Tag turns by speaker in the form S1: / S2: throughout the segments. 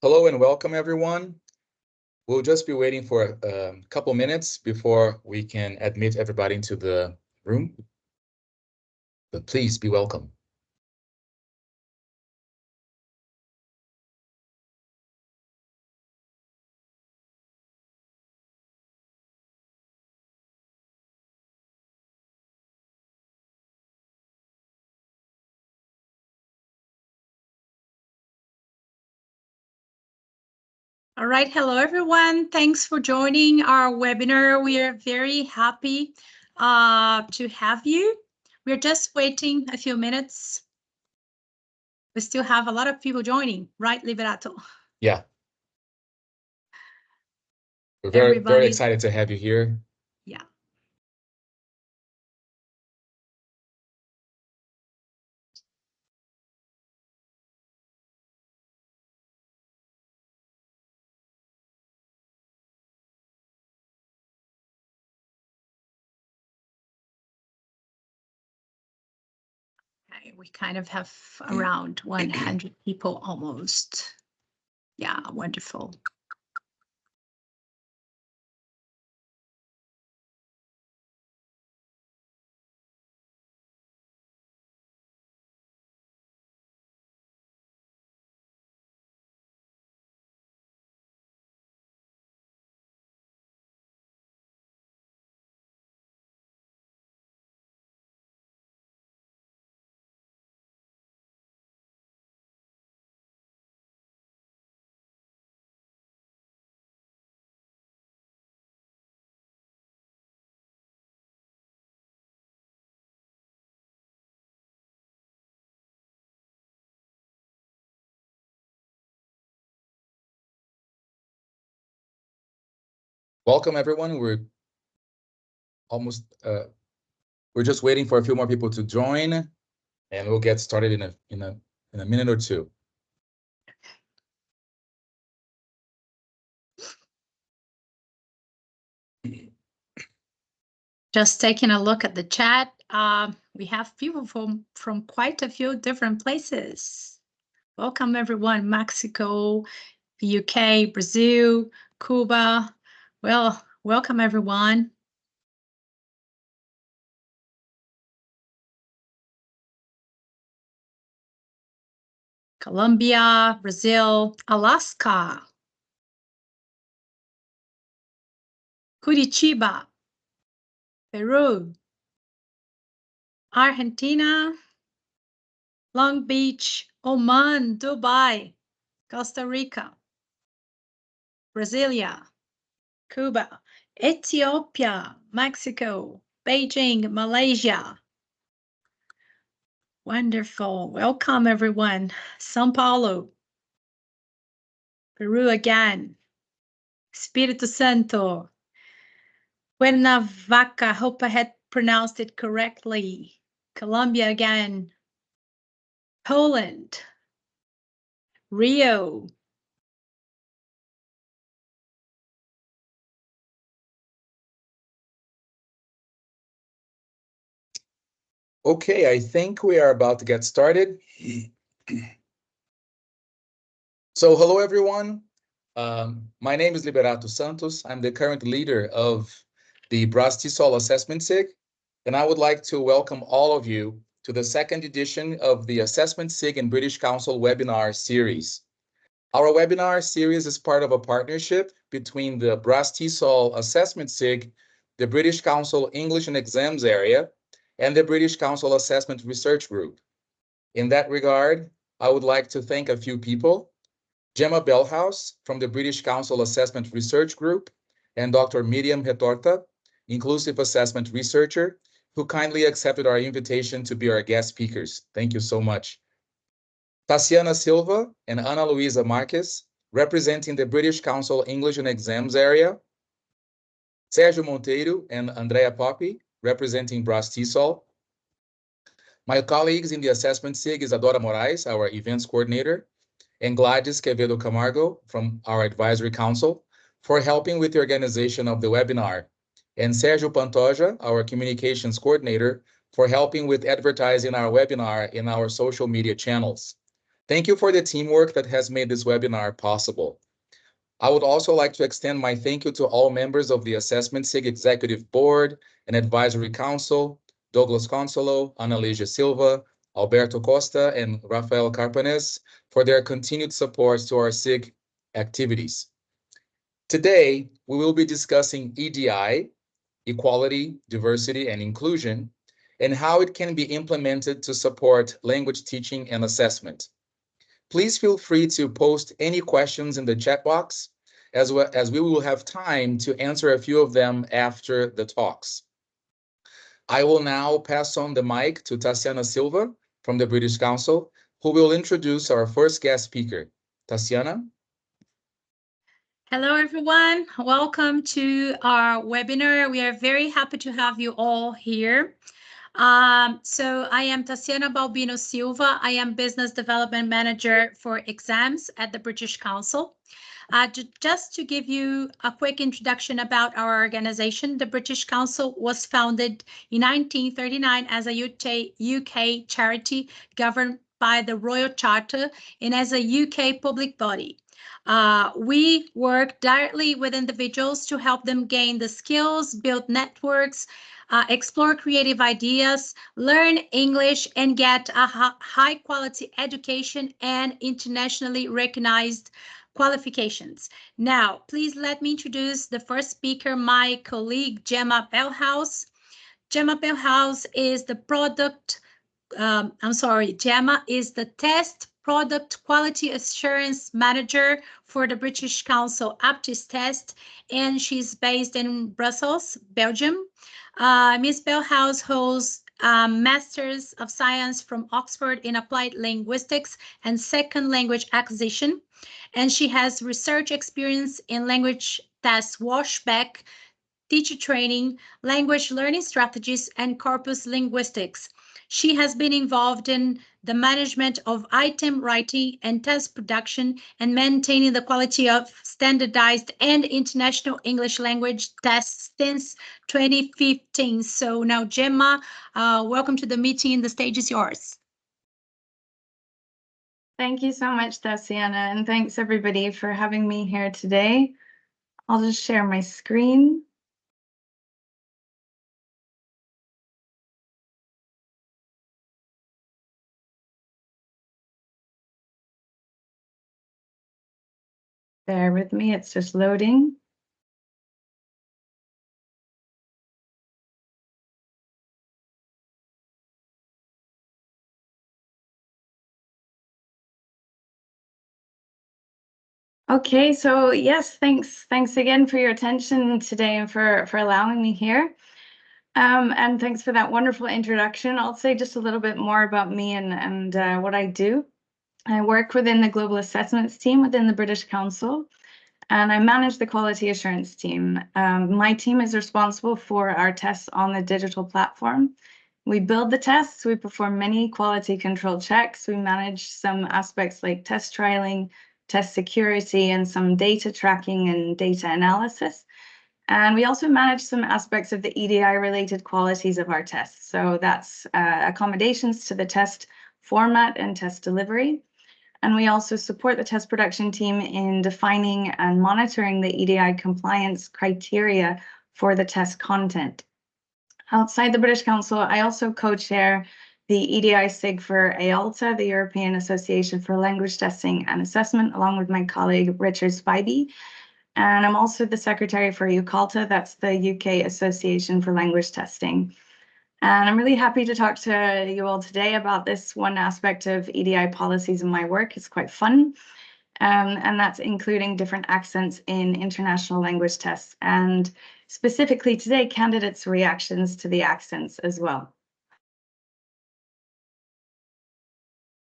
S1: Hello and welcome, everyone. We'll just be waiting for a couple minutes before we can admit everybody into the room. But please be welcome.
S2: All right, hello everyone. Thanks for joining our webinar. We are very happy to have you. We're just waiting a few minutes. We still have a lot of people joining, right, Liberato?
S1: Yeah. We're very excited to have you here.
S2: Yeah. Okay, we kind of have around 100 people almost. Yeah, wonderful.
S1: Welcome, everyone. We're just waiting for a few more people to join, and we'll get started in a minute or two.
S2: Just taking a look at the chat, we have people from quite a few different places. Welcome everyone, Mexico, the UK, Brazil, Cuba. Well, welcome everyone. Colombia, Brazil, Alaska, Curitiba, Peru, Argentina, Long Beach, Oman, Dubai, Costa Rica, Brasilia, Cuba, Ethiopia, Mexico, Beijing, Malaysia. Wonderful. Welcome, everyone. São Paulo, Peru again, Espírito Santo, Cuernavaca, hope I had pronounced it correctly, Colombia again, Poland, Rio,
S1: Okay, I think we are about to get started. So hello, everyone. My name is Liberato Santos. I'm the current leader of the BRAZ-TESOL Assessment SIG, and I would like to welcome all of you to the second edition of the Assessment SIG and British Council webinar series. Our webinar series is part of a partnership between the BRAZ-TESOL Assessment SIG, the British Council English and Exams Area, and the British Council Assessment Research Group. In that regard, I would like to thank a few people: Gemma Bellhouse from the British Council Assessment Research Group, and Dr. Miriam Retorta, Inclusive Assessment Researcher, who kindly accepted our invitation to be our guest speakers. Thank you so much. Tassiana Silva and Ana Luisa Marques, representing the British Council English and Exams Area. Sérgio Monteiro and Andrea Poppy, representing BRAZ-TESOL. My colleagues in the Assessment SIG is Adora Moraes, our Events Coordinator, and Gladys Quevedo Camargo from our Advisory Council for helping with the organization of the webinar, and Sérgio Pantoja, our Communications Coordinator, for helping with advertising our webinar in our social media channels. Thank you for the teamwork that has made this webinar possible. I would also like to extend my thank you to all members of the Assessment SIG Executive Board and Advisory Council, Douglas Consolo, Analígia Silva, Alberto Costa, and Rafael Carpanes for their continued support to our SIG activities. Today, we will be discussing EDI, Equality, Diversity, and Inclusion, and how it can be implemented to support language teaching and assessment. Please feel free to post any questions in the chat box, as well as we will have time to answer a few of them after the talks. I will now pass on the mic to Tassiana Silva from the British Council, who will introduce our first guest speaker. Tassiana?
S2: Hello, everyone. Welcome to our webinar. We are very happy to have you all here. So I am Tassiana Balbino Silva. I am Business Development Manager for Exams at the British Council. Just to give you a quick introduction about our organization, the British Council was founded in 1939 as a UK charity governed by the Royal Charter and as a UK public body. We work directly with individuals to help them gain the skills, build networks, explore creative ideas, learn English, and get a high quality education and internationally recognized qualifications. Now, please let me introduce the first speaker, my colleague, Gemma Bellhouse. Gemma Bellhouse is the Gemma is the Test Product Quality Assurance Manager for the British Council Aptis Test, and she's based in Brussels, Belgium. Ms. Bellhouse holds Masters of Science from Oxford in Applied Linguistics and Second Language Acquisition, and she has research experience in language test washback, teacher training, language learning strategies, and corpus linguistics. She has been involved in the management of item writing and test production and maintaining the quality of standardized and international English language tests since 2015. So now, Gemma, welcome to the meeting. The stage is yours.
S3: Thank you so much, Tassiana, and thanks everybody for having me here today. I'll just share my screen. Bear with me, it's just loading. Okay, so yes, thanks again for your attention today and for allowing me here. And thanks for that wonderful introduction. I'll say just a little bit more about me and what I do. I work within the Global Assessments team within the British Council, and I manage the quality assurance team. My team is responsible for our tests on the digital platform. We build the tests, we perform many quality control checks, we manage some aspects like test trialing, test security, and some data tracking and data analysis. And we also manage some aspects of the EDI-related qualities of our tests. So that's accommodations to the test format and test delivery. And we also support the test production team in defining and monitoring the EDI compliance criteria for the test content. Outside the British Council, I also co-chair the EDI SIG for EALTA, the European Association for Language Testing and Assessment, along with my colleague Richard Spivey. And I'm also the secretary for EUCALTA, that's the UK Association for Language Testing. And I'm really happy to talk to you all today about this one aspect of EDI policies in my work. It's quite fun. And that's including different accents in international language tests, and specifically today, candidates' reactions to the accents as well.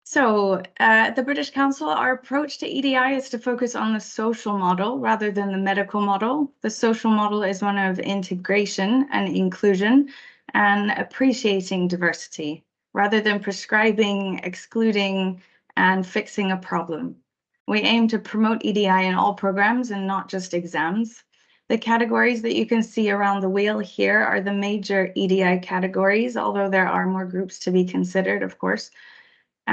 S3: So at the British Council, our approach to EDI is to focus on the social model rather than the medical model. The social model is one of integration and inclusion and appreciating diversity rather than prescribing, excluding, and fixing a problem. We aim to promote EDI in all programs and not just exams. The categories that you can see around the wheel here are the major EDI categories, although there are more groups to be considered, of course.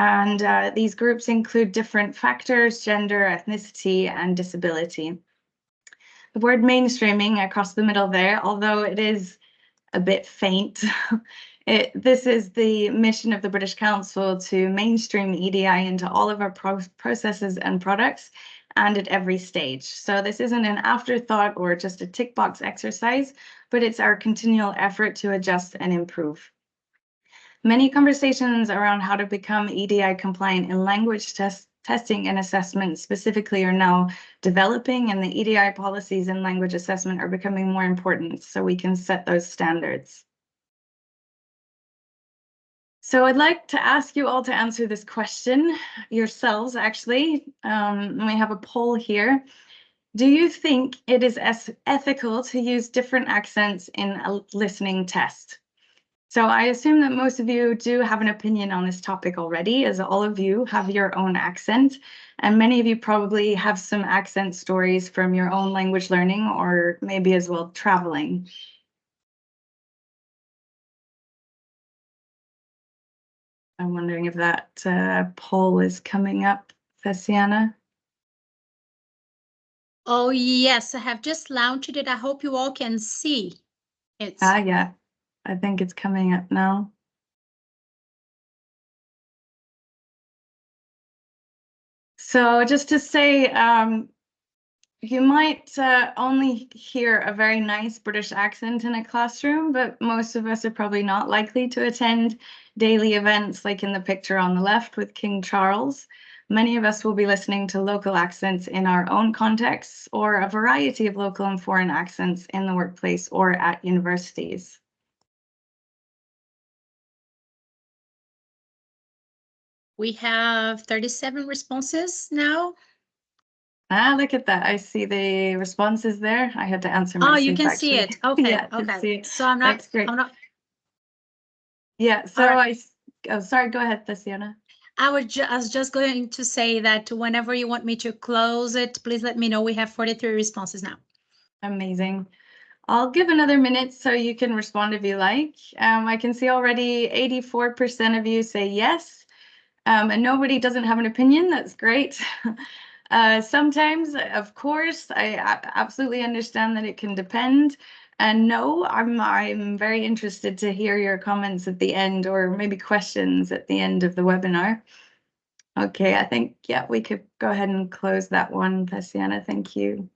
S3: And these groups include different factors: gender, ethnicity, and disability. The word mainstreaming across the middle there, although it is a bit faint, this is the mission of the British Council to mainstream EDI into all of our processes and products, and at every stage. So this isn't an afterthought or just a tick box exercise, but it's our continual effort to adjust and improve. Many conversations around how to become EDI compliant in language testing and assessment specifically are now developing, and the EDI policies in language assessment are becoming more important so we can set those standards. So I'd like to ask you all to answer this question yourselves, actually. We have a poll here. Do you think it is ethical to use different accents in a listening test? So I assume that most of you do have an opinion on this topic already, as all of you have your own accent, and many of you probably have some accent stories from your own language learning, or maybe as well traveling. I'm wondering if that poll is coming up, Tatiana.
S2: Oh, yes, I have just launched it. I hope you all can see it.
S3: Yeah, I think it's coming up now. So just to say, you might only hear a very nice British accent in a classroom, but most of us are probably not likely to attend daily events like in the picture on the left with King Charles. Many of us will be listening to local accents in our own contexts, or a variety of local and foreign accents in the workplace or at universities.
S2: We have 37 responses now.
S3: Look at that. I see the responses there. I had to answer my
S2: Oh, you can see it. Okay,
S3: yeah,
S2: okay.
S3: see it.
S2: So I'm not,
S3: That's great.
S2: I'm not.
S3: Yeah, so
S2: right.
S3: Oh, sorry, go ahead, Tatiana.
S2: I was just going to say that whenever you want me to close it, please let me know. We have 43 responses now.
S3: Amazing. I'll give another minute so you can respond if you like. I can see already 84% of you say yes, and nobody doesn't have an opinion. That's great. Sometimes, of course, I absolutely understand that it can depend. And no, I'm very interested to hear your comments at the end, or maybe questions at the end of the webinar. Okay, I think, yeah, we could go ahead and close that one, Tatiana. Thank you.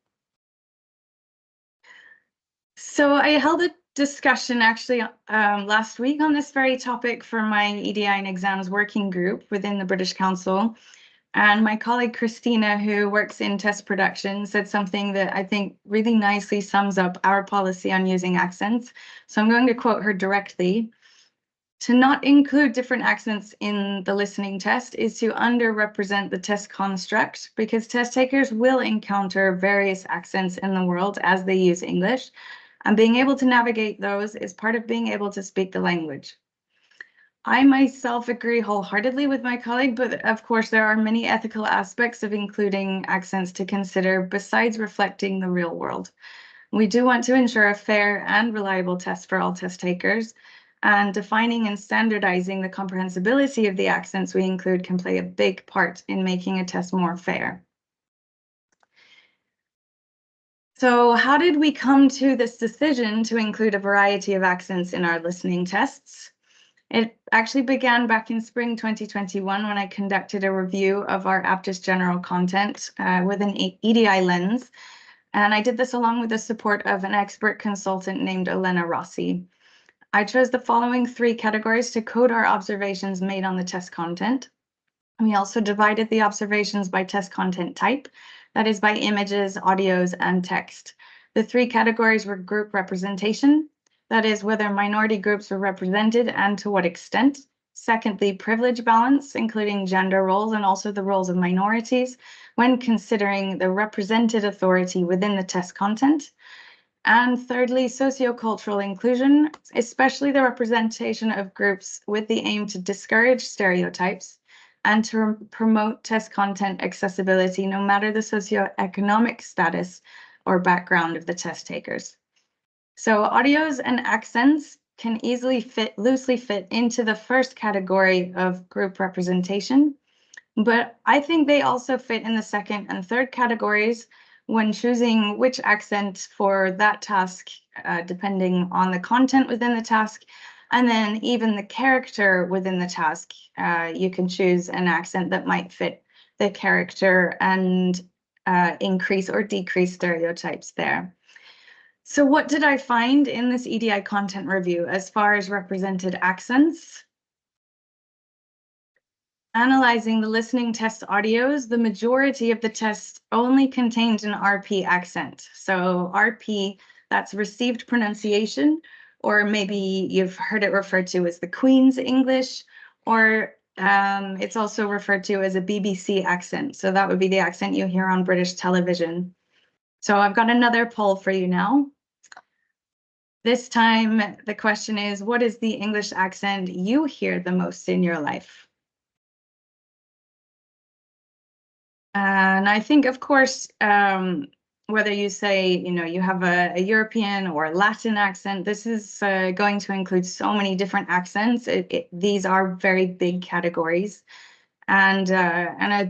S3: So I held a discussion actually last week on this very topic for my EDI and exams working group within the British Council. And my colleague Christina, who works in test production, said something that I think really nicely sums up our policy on using accents. So I'm going to quote her directly. To not include different accents in the listening test is to underrepresent the test construct, because test takers will encounter various accents in the world as they use English, and being able to navigate those is part of being able to speak the language. I myself agree wholeheartedly with my colleague, but of course there are many ethical aspects of including accents to consider besides reflecting the real world. We do want to ensure a fair and reliable test for all test takers, and defining and standardizing the comprehensibility of the accents we include can play a big part in making a test more fair. So how did we come to this decision to include a variety of accents in our listening tests? It actually began back in spring 2021 when I conducted a review of our Aptus General content with an EDI lens. And I did this along with the support of an expert consultant named Elena Rossi. I chose the following 3 categories to code our observations made on the test content. We also divided the observations by test content type, that is by images, audios, and text. The 3 categories were group representation, that is whether minority groups were represented and to what extent. Secondly, privilege balance, including gender roles and also the roles of minorities when considering the represented authority within the test content. And thirdly, sociocultural inclusion, especially the representation of groups with the aim to discourage stereotypes and to promote test content accessibility, no matter the socioeconomic status or background of the test takers. So audios and accents can loosely fit into the first category of group representation, but I think they also fit in the second and third categories when choosing which accent for that task, depending on the content within the task, and then even the character within the task. You can choose an accent that might fit the character and increase or decrease stereotypes there. So what did I find in this EDI content review as far as represented accents? Analyzing the listening test audios, the majority of the tests only contained an RP accent. So RP, that's received pronunciation, or maybe you've heard it referred to as the Queen's English, or it's also referred to as a BBC accent. So that would be the accent you hear on British television. So I've got another poll for you now. This time, the question is, what is the English accent you hear the most in your life? And I think, of course, whether you say, you have a European or Latin accent, this is going to include so many different accents. These are very big categories. And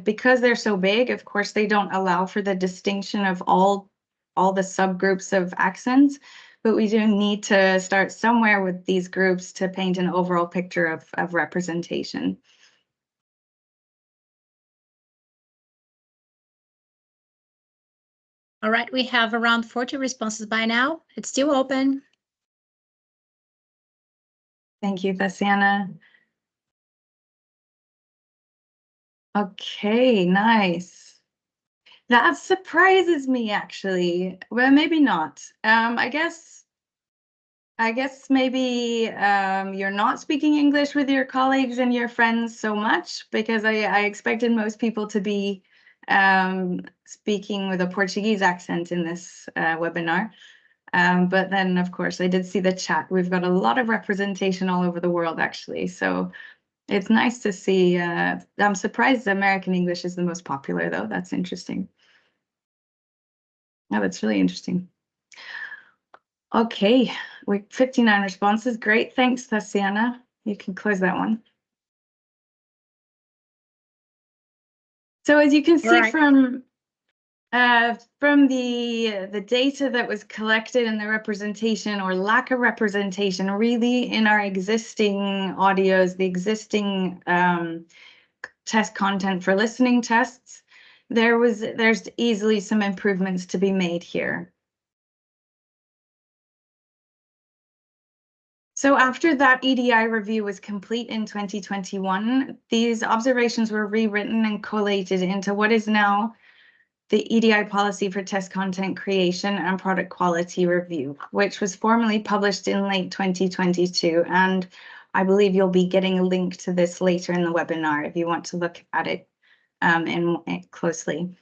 S3: because they're so big, of course, they don't allow for the distinction of all the subgroups of accents, but we do need to start somewhere with these groups to paint an overall picture of representation.
S2: All right, we have around 40 responses by now. It's still open.
S3: Thank you, Tatiana. Okay, nice. That surprises me, actually. Well, maybe not. I guess maybe you're not speaking English with your colleagues and your friends so much, because I expected most people to be speaking with a Portuguese accent in this webinar. But then, of course, I did see the chat. We've got a lot of representation all over the world, actually. So it's nice to see. I'm surprised American English is the most popular, though. That's interesting. Oh, that's really interesting. Okay, we 59 responses. Great. Thanks, Tatiana. You can close that one. So as you can see from the data that was collected and the representation or lack of representation really in our existing audios, the existing test content for listening tests, there's easily some improvements to be made here. So after that EDI review was complete in 2021, these observations were rewritten and collated into what is now the EDI policy for test content creation and product quality review, which was formally published in late 2022. And I believe you'll be getting a link to this later in the webinar if you want to look at it closely.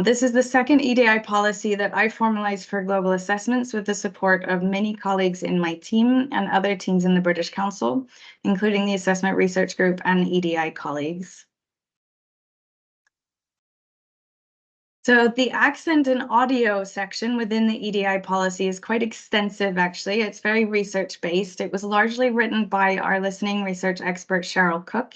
S3: This is the second EDI policy that I formalized for global assessments with the support of many colleagues in my team and other teams in the British Council, including the Assessment Research Group and EDI colleagues. So the accent and audio section within the EDI policy is quite extensive, actually. It's very research-based. It was largely written by our listening research expert, Cheryl Cook,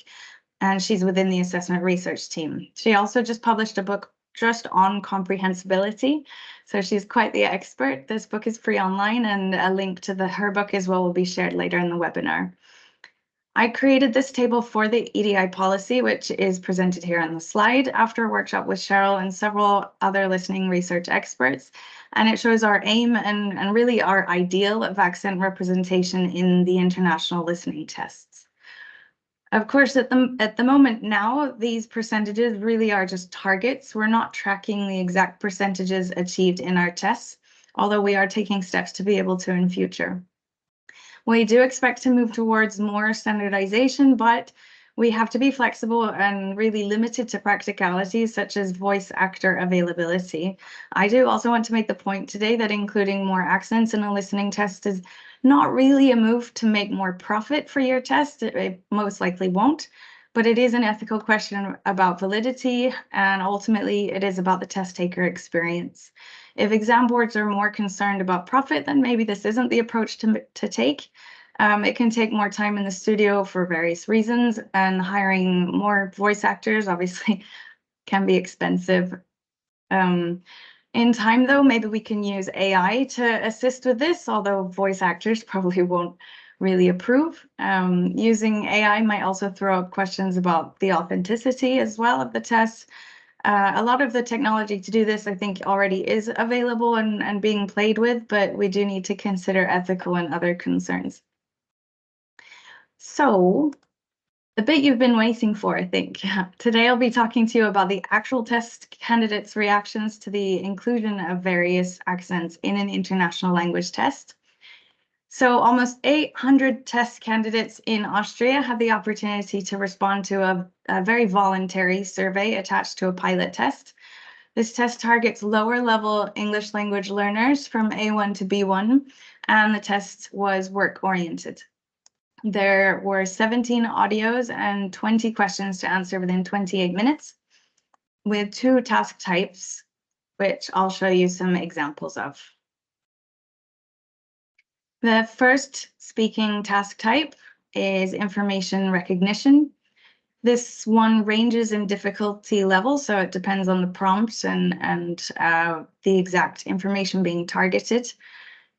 S3: and she's within the assessment research team. She also just published a book just on comprehensibility, so she's quite the expert. This book is free online, and a link to her book as well will be shared later in the webinar. I created this table for the EDI policy, which is presented here on the slide after a workshop with Cheryl and several other listening research experts. And it shows our aim and really our ideal of accent representation in the international listening tests. Of course, at the moment now, these percentages really are just targets. We're not tracking the exact percentages achieved in our tests, although we are taking steps to be able to in future. We do expect to move towards more standardization, but we have to be flexible and really limited to practicalities such as voice actor availability. I do also want to make the point today that including more accents in a listening test is not really a move to make more profit for your test. It most likely won't, but it is an ethical question about validity, and ultimately it is about the test taker experience. If exam boards are more concerned about profit, then maybe this isn't the approach to take. It can take more time in the studio for various reasons, and hiring more voice actors obviously can be expensive. In time, though, maybe we can use AI to assist with this, although voice actors probably won't really approve. Using AI might also throw up questions about the authenticity as well of the test. A lot of the technology to do this, I think, already is available and being played with, but we do need to consider ethical and other concerns. So, the bit you've been waiting for, I think. Today I'll be talking to you about the actual test candidates' reactions to the inclusion of various accents in an international language test. So almost 800 test candidates in Austria had the opportunity to respond to a very voluntary survey attached to a pilot test. This test targets lower level English language learners from A1 to B1, and the test was work oriented. There were 17 audios and 20 questions to answer within 28 minutes with 2 task types, which I'll show you some examples of. The first speaking task type is information recognition. This one ranges in difficulty level, so it depends on the prompts and the exact information being targeted.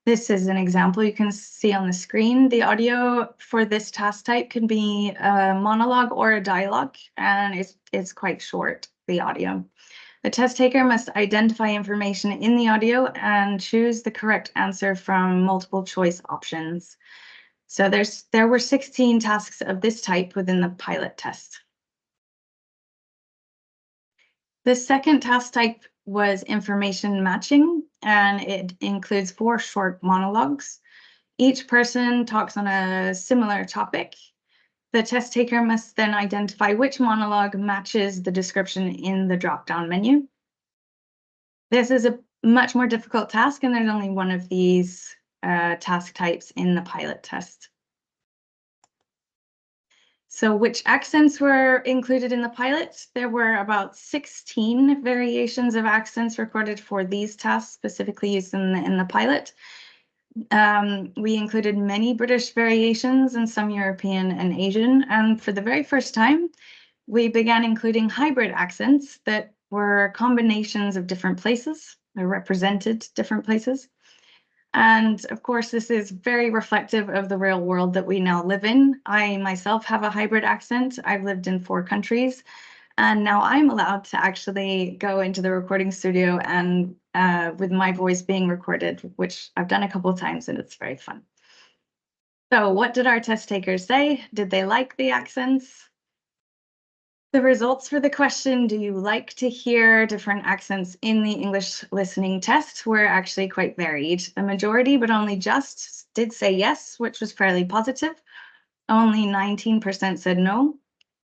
S3: This is an example you can see on the screen. The audio for this task type can be a monologue or a dialogue, and it's quite short, the audio. The test taker must identify information in the audio and choose the correct answer from multiple choice options. So there were 16 tasks of this type within the pilot test. The second task type was information matching, and it includes 4 short monologues. Each person talks on a similar topic. The test taker must then identify which monologue matches the description in the drop-down menu. This is a much more difficult task, and there's only one of these task types in the pilot test. So which accents were included in the pilot? There were about 16 variations of accents recorded for these tasks, specifically used in the pilot. We included many British variations and some European and Asian. And for the very first time, we began including hybrid accents that were combinations of different places, or represented different places. And of course, this is very reflective of the real world that we now live in. I myself have a hybrid accent. I've lived in 4 countries, and now I'm allowed to actually go into the recording studio and with my voice being recorded, which I've done a couple of times, and it's very fun. So what did our test takers say? Did they like the accents? The results for the question, do you like to hear different accents in the English listening test, were actually quite varied. The majority, but only just, did say yes, which was fairly positive. Only 19% said no.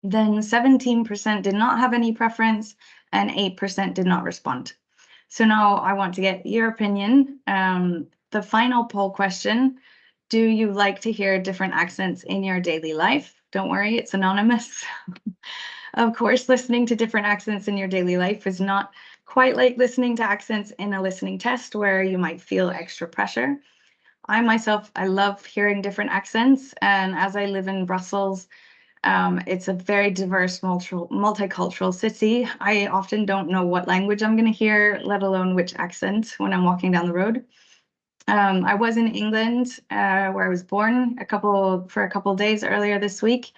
S3: Then 17% did not have any preference, and 8% did not respond. So now I want to get your opinion. The final poll question, do you like to hear different accents in your daily life? Don't worry, it's anonymous. Of course, listening to different accents in your daily life is not quite like listening to accents in a listening test where you might feel extra pressure. I myself, I love hearing different accents, and as I live in Brussels, it's a very diverse, multicultural city. I often don't know what language I'm going to hear, let alone which accent when I'm walking down the road. I was in England, where I was born, for a couple of days earlier this week.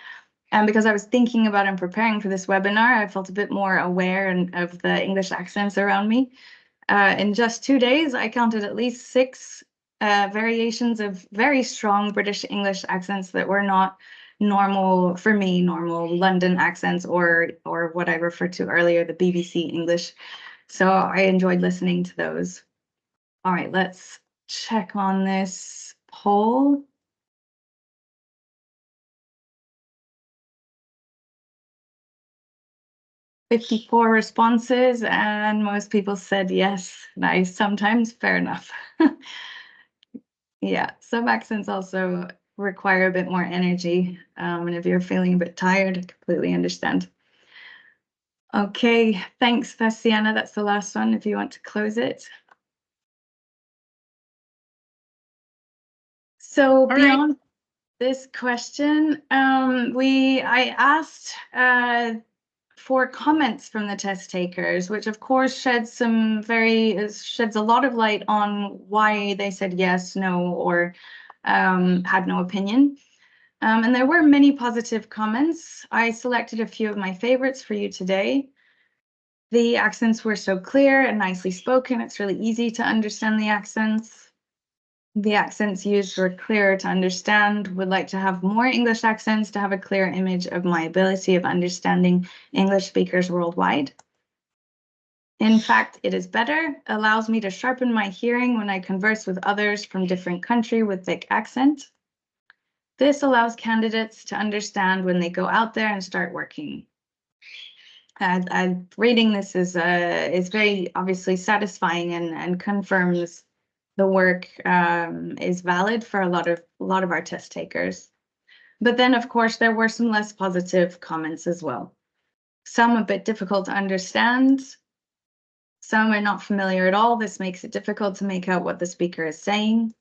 S3: And because I was thinking about and preparing for this webinar, I felt a bit more aware of the English accents around me. In just 2 days, I counted at least 6 variations of very strong British English accents that were not normal London accents or what I referred to earlier, the BBC English. So I enjoyed listening to those. All right, let's check on this poll. "54 responses, and most people said yes. Nice, sometimes, fair enough." Yeah, some accents also require a bit more energy, and if you're feeling a bit tired, I completely understand. Okay, thanks, Sienna. That's the last one, if you want to close it. So
S2: All
S3: beyond,
S2: right.
S3: This question, I asked for comments from the test takers, which of course sheds a lot of light on why they said yes, no, or had no opinion. And there were many positive comments. I selected a few of my favorites for you today. The accents were so clear and nicely spoken. It's really easy to understand the accents. The accents used were clearer to understand. Would like to have more English accents to have a clear image of my ability of understanding English speakers worldwide. In fact, it is better, allows me to sharpen my hearing when I converse with others from different country with thick accent. This allows candidates to understand when they go out there and start working. Reading this is very obviously satisfying and confirms the work is valid for a lot of our test takers. But then, of course, there were some less positive comments as well. Some a bit difficult to understand. Some are not familiar at all. This makes it difficult to make out what the speaker is saying.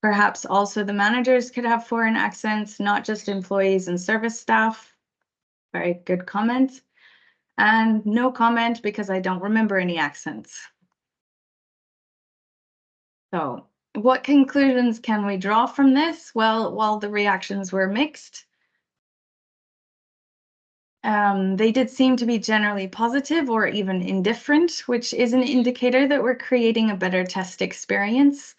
S3: Perhaps also the managers could have foreign accents, not just employees and service staff. Very good comment. And no comment because I don't remember any accents. So what conclusions can we draw from this? Well, while the reactions were mixed, they did seem to be generally positive or even indifferent, which is an indicator that we're creating a better test experience.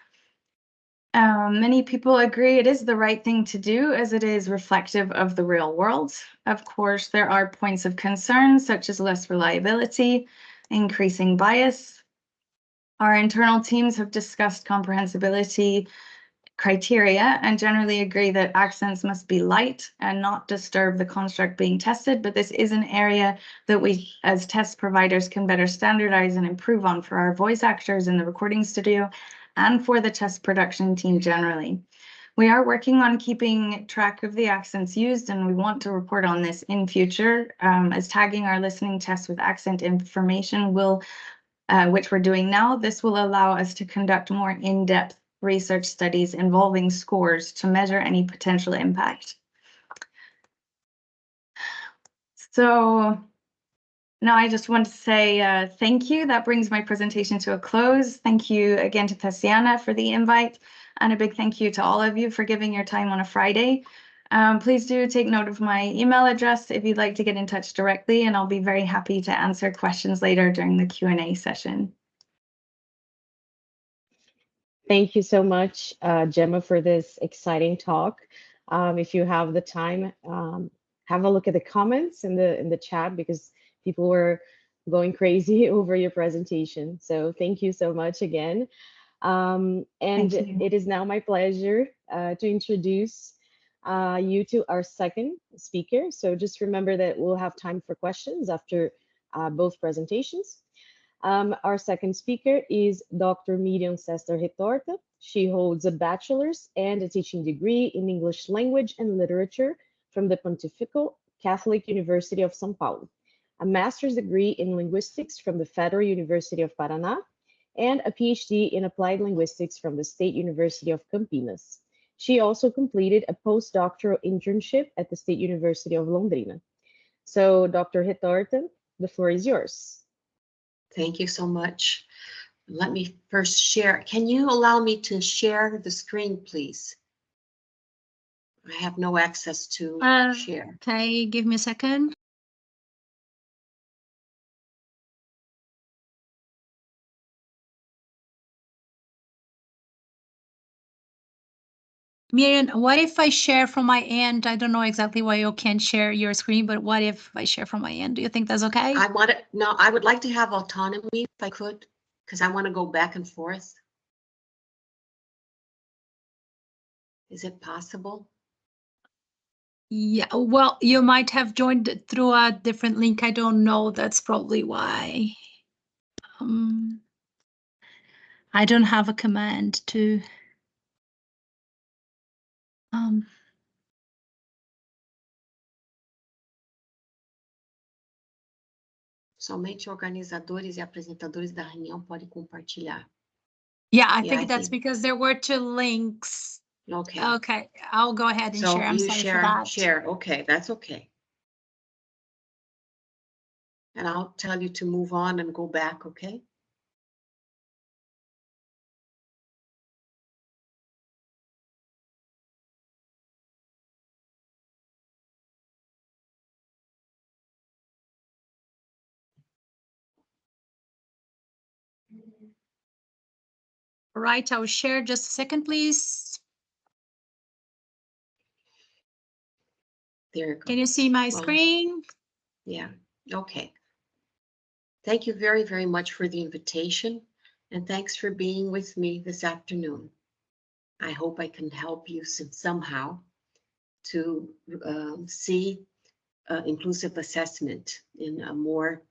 S3: Many people agree it is the right thing to do as it is reflective of the real world. Of course, there are points of concern such as less reliability, increasing bias. Our internal teams have discussed comprehensibility criteria and generally agree that accents must be light and not disturb the construct being tested, but this is an area that we as test providers can better standardize and improve on for our voice actors in the recording studio and for the test production team generally. We are working on keeping track of the accents used, and we want to report on this in future, as tagging our listening tests with accent information will, which we're doing now. This will allow us to conduct more in-depth research studies involving scores to measure any potential impact. So now I just want to say thank you. That brings my presentation to a close. Thank you again to Tatiana for the invite, and a big thank you to all of you for giving your time on a Friday. Please do take note of my email address if you'd like to get in touch directly, and I'll be very happy to answer questions later during the Q&A session.
S4: Thank you so much, Gemma, for this exciting talk. If you have the time, have a look at the comments in the chat because people were going crazy over your presentation. So thank you so much again. And it is now my pleasure to introduce you to our second speaker. So just remember that we'll have time for questions after both presentations. Our second speaker is Dr. Miriam Retorta. She holds a bachelor's and a teaching degree in English language and literature from the Pontifical Catholic University of São Paulo, a master's degree in linguistics from the Federal University of Paraná, and a PhD in applied linguistics from the State University of Campinas. She also completed a postdoctoral internship at the State University of Londrina. So, Dr. Retorta, the floor is yours.
S5: Thank you so much. Let me first share. Can you allow me to share the screen, please? I have no access to share.
S2: Okay, give me a second. Miriam, what if I share from my end? I don't know exactly why you can't share your screen, but what if I share from my end? Do you think that's okay?
S5: I would like to have autonomy if I could, because I want to go back and forth. Is it possible?
S2: Yeah, well, you might have joined through a different link. I don't know. That's probably why. I don't have a command to.
S5: Somente organizadores e apresentadores da reunião podem compartilhar.
S2: Yeah, I think that's because there were two links
S5: Okay.
S2: Okay, I'll go ahead and
S5: So
S2: share. I'm
S5: you
S2: sorry for that.
S5: share. Okay, that's okay. And I'll tell you to move on and go back, okay?
S2: Right, I'll share just a second, please.
S5: There you go.
S2: Can you see my
S5: Well,
S2: screen?
S5: yeah, okay. Thank you very, very much for the invitation, and thanks for being with me this afternoon. I hope I can help you somehow to see inclusive assessment in a more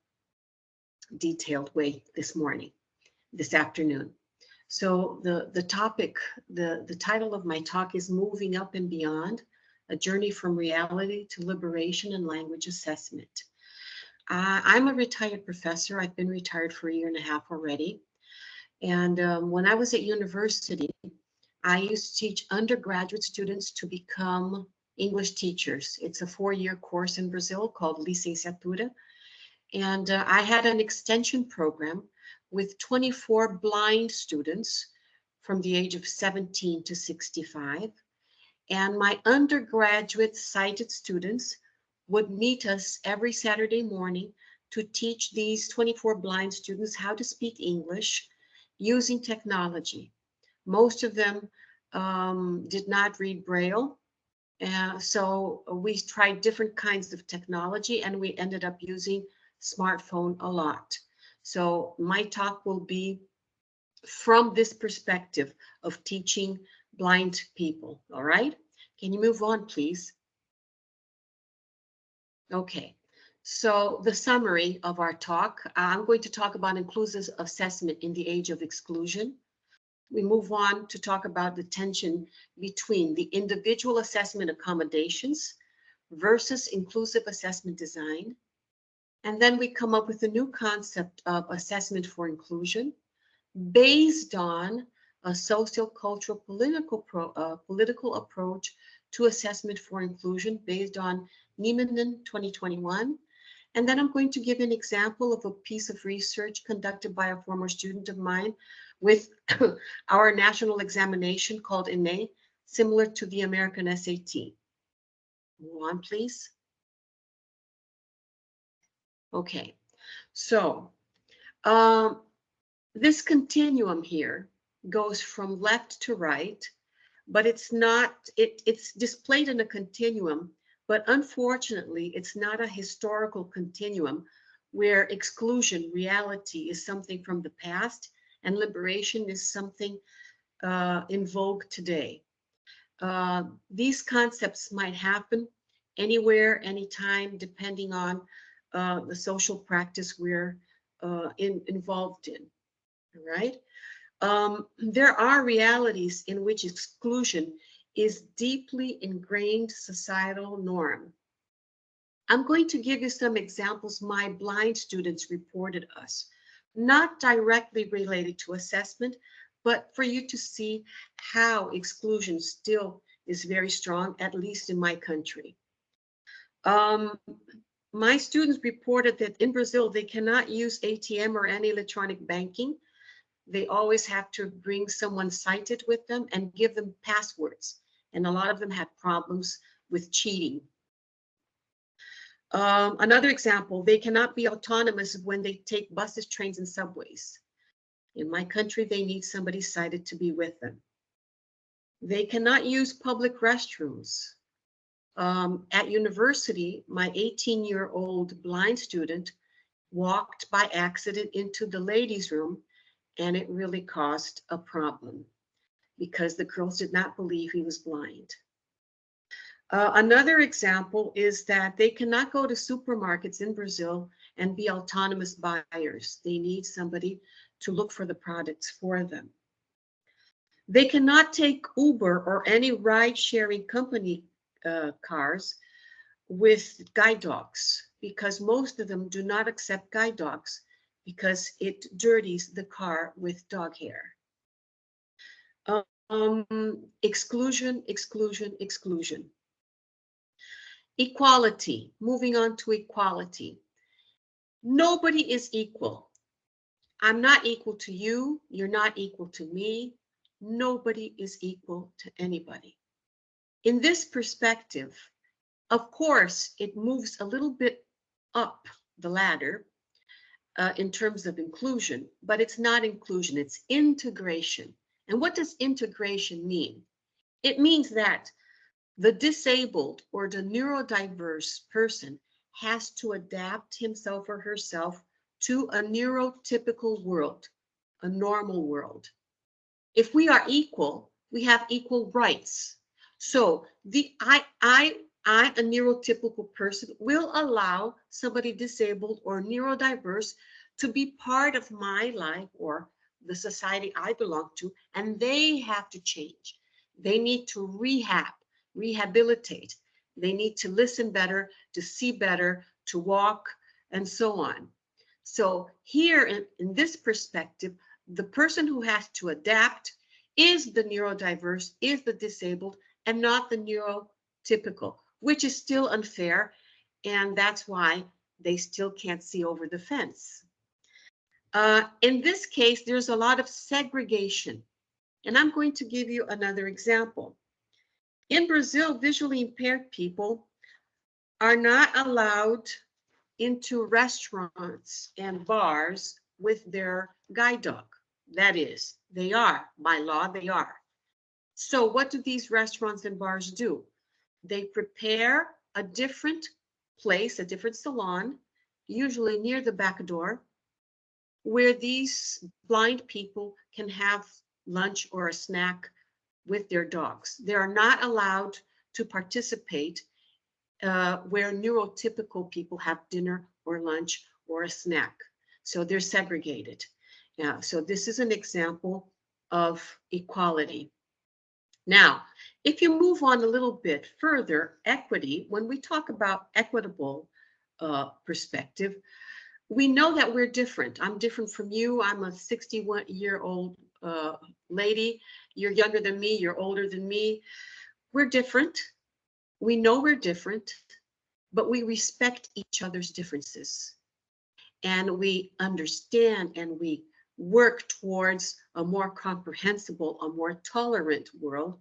S5: detailed way this afternoon. So the topic, the title of my talk is Moving Up and Beyond, a Journey from Reality to Liberation and Language Assessment. I'm a retired professor. I've been retired for 1.5 years already. And when I was at university, I used to teach undergraduate students to become English teachers. It's a 4-year course in Brazil called Licenciatura. And I had an extension program with 24 blind students from the age of 17 to 65. And my undergraduate sighted students would meet us every Saturday morning to teach these 24 blind students how to speak English using technology. Most of them did not read Braille. So we tried different kinds of technology and we ended up using smartphone a lot. So my talk will be from this perspective of teaching blind people, all right? Can you move on, please? Okay, so the summary of our talk, I'm going to talk about inclusive assessment in the age of exclusion. We move on to talk about the tension between the individual assessment accommodations versus inclusive assessment design. And then we come up with a new concept of assessment for inclusion based on a socio-cultural political approach to assessment for inclusion based on Nieminen 2021. And then I'm going to give an example of a piece of research conducted by a former student of mine with our national examination called ENE, similar to the American SAT. Move on, please. Okay, so this continuum here goes from left to right, but it's not, it's displayed in a continuum, but unfortunately, it's not a historical continuum where exclusion, reality, is something from the past and liberation is something in vogue today. These concepts might happen anywhere, anytime, depending on the social practice we're involved in, right? There are realities in which exclusion is deeply ingrained societal norm. I'm going to give you some examples my blind students reported us, not directly related to assessment, but for you to see how exclusion still is very strong, at least in my country. My students reported that in Brazil, they cannot use ATM or any electronic banking. They always have to bring someone sighted with them and give them passwords. And a lot of them had problems with cheating. Another example, they cannot be autonomous when they take buses, trains, and subways. In my country, they need somebody sighted to be with them. They cannot use public restrooms. At university, my 18-year-old blind student walked by accident into the ladies' room, and it really caused a problem because the girls did not believe he was blind. Another example is that they cannot go to supermarkets in Brazil and be autonomous buyers. They need somebody to look for the products for them. They cannot take Uber or any ride-sharing company cars with guide dogs because most of them do not accept guide dogs because it dirties the car with dog hair. Exclusion, exclusion, exclusion. Equality, moving on to equality. Nobody is equal. I'm not equal to you. You're not equal to me. Nobody is equal to anybody. In this perspective, of course, it moves a little bit up the ladder in terms of inclusion, but it's not inclusion, it's integration. And what does integration mean? It means that the disabled or the neurodiverse person has to adapt himself or herself to a neurotypical world, a normal world. If we are equal, we have equal rights. So a neurotypical person will allow somebody disabled or neurodiverse to be part of my life or the society I belong to, and they have to change. They need to rehabilitate. They need to listen better, to see better, to walk, and so on. So here in this perspective, the person who has to adapt is the neurodiverse, is the disabled, and not the neurotypical, which is still unfair. And that's why they still can't see over the fence. In this case, there's a lot of segregation. And I'm going to give you another example. In Brazil, visually impaired people are not allowed into restaurants and bars with their guide dog. That is, they are, by law, they are. So what do these restaurants and bars do? They prepare a different place, a different salon, usually near the back door, where these blind people can have lunch or a snack with their dogs. They are not allowed to participate where neurotypical people have dinner or lunch or a snack. So they're segregated. Yeah, so this is an example of equality. Now, if you move on a little bit further, equity, when we talk about equitable perspective, we know that we're different. I'm different from you. I'm a 61-year-old lady. You're younger than me. You're older than me. We're different. We know we're different, but we respect each other's differences. And we understand and we work towards a more comprehensible, a more tolerant world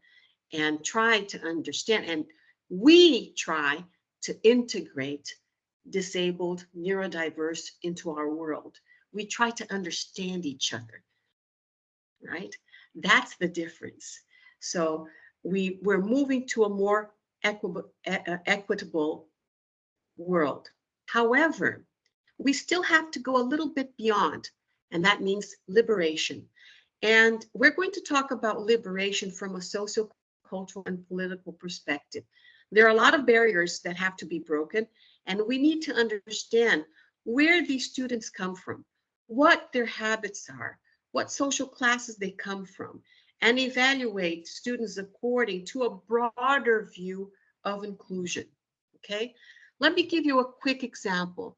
S5: and try to understand. And we try to integrate disabled, neurodiverse into our world. We try to understand each other, right? That's the difference. So we're moving to a more equitable world. However, we still have to go a little bit beyond, and that means liberation. And we're going to talk about liberation from a socio-cultural and political perspective. There are a lot of barriers that have to be broken, and we need to understand where these students come from, what their habits are, what social classes they come from, and evaluate students according to a broader view of inclusion, okay? Let me give you a quick example.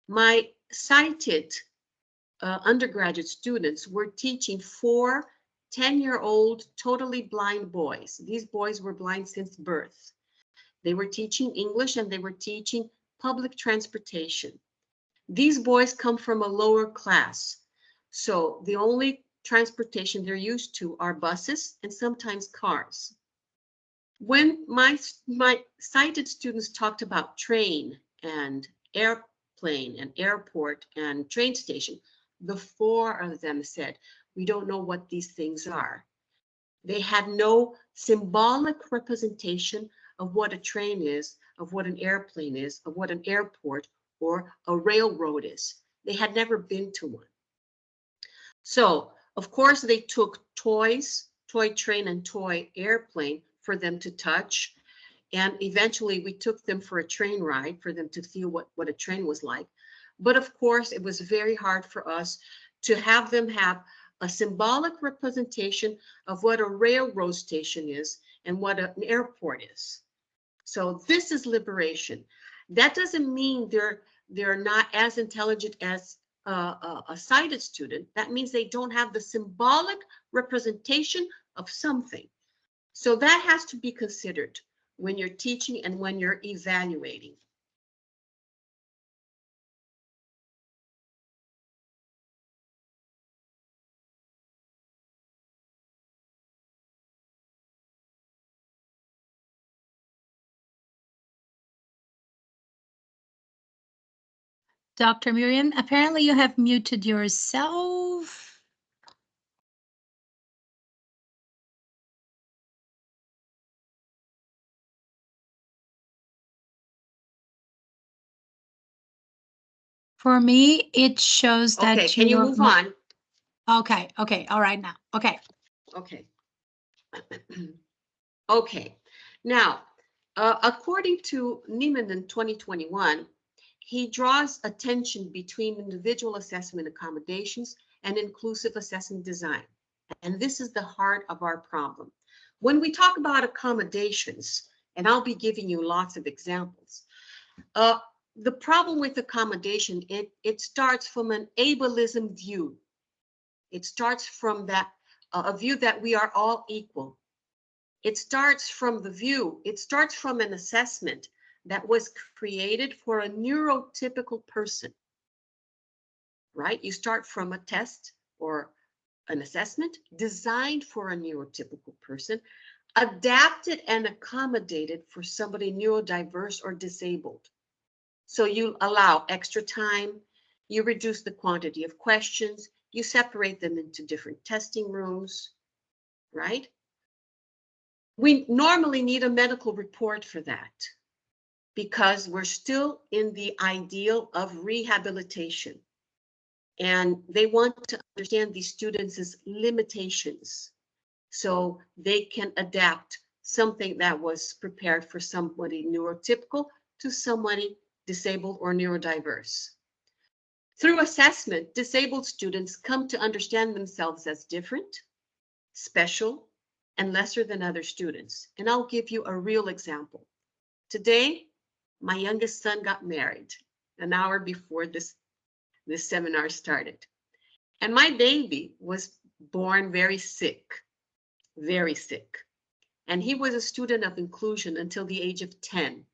S5: My sighted undergraduate students were teaching 4 10-year-old totally blind boys. These boys were blind since birth. They were teaching English and they were teaching public transportation. These boys come from a lower class. So the only transportation they're used to are buses and sometimes cars. When my sighted students talked about train and airplane and airport and train station, the 4 of them said, we don't know what these things are. They had no symbolic representation of what a train is, of what an airplane is, of what an airport or a railroad is. They had never been to one. So, of course, they took toys, toy train and toy airplane for them to touch. And eventually we took them for a train ride for them to feel what a train was like. But of course, it was very hard for us to have them have a symbolic representation of what a railroad station is and what an airport is. So this is liberation. That doesn't mean they're not as intelligent as a sighted student. That means they don't have the symbolic representation of something. So that has to be considered when you're teaching and when you're evaluating.
S2: Dr. Miriam, apparently you have muted yourself. For me, it shows that
S5: Okay, can you move on?
S2: Okay, all right now. Okay.
S5: Okay. Okay. Now, according to Neiman in 2021, he draws attention between individual assessment accommodations and inclusive assessment design. And this is the heart of our problem. When we talk about accommodations, and I'll be giving you lots of examples, the problem with accommodation, it starts from an ableism view. It starts from that a view that we are all equal. It starts from an assessment that was created for a neurotypical person, right? You start from a test or an assessment designed for a neurotypical person, adapted and accommodated for somebody neurodiverse or disabled. So you allow extra time, you reduce the quantity of questions, you separate them into different testing rooms, right? We normally need a medical report for that because we're still in the ideal of rehabilitation. And they want to understand these students' limitations so they can adapt something that was prepared for somebody neurotypical to somebody disabled or neurodiverse. Through assessment, disabled students come to understand themselves as different, special, and lesser than other students. And I'll give you a real example. Today, my youngest son got married an hour before this seminar started. And my baby was born very sick. And he was a student of inclusion until the age of 10.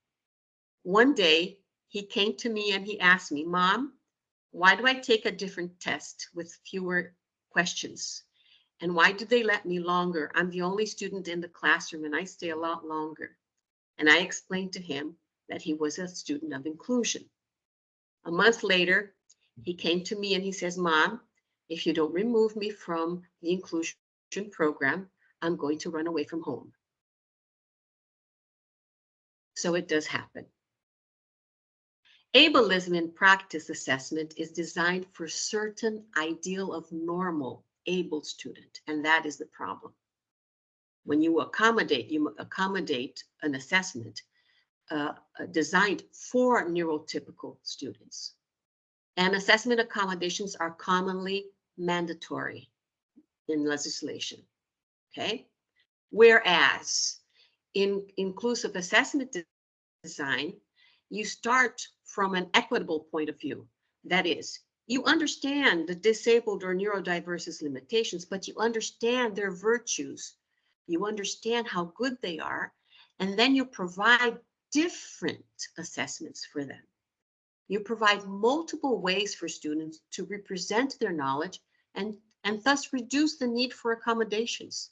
S5: One day, he came to me and he asked me, "Mom, why do I take a different test with fewer questions? And why do they let me longer? I'm the only student in the classroom and I stay a lot longer." And I explained to him that he was a student of inclusion. A month later, he came to me and he says, "Mom, if you don't remove me from the inclusion program, I'm going to run away from home." So it does happen. Ableism in practice assessment is designed for certain ideal of normal able student, and that is the problem. When you accommodate an assessment designed for neurotypical students. And assessment accommodations are commonly mandatory in legislation, okay? Whereas in inclusive assessment design, you start from an equitable point of view. That is, you understand the disabled or neurodiverse's limitations, but you understand their virtues. You understand how good they are, and then you provide different assessments for them. You provide multiple ways for students to represent their knowledge and thus reduce the need for accommodations.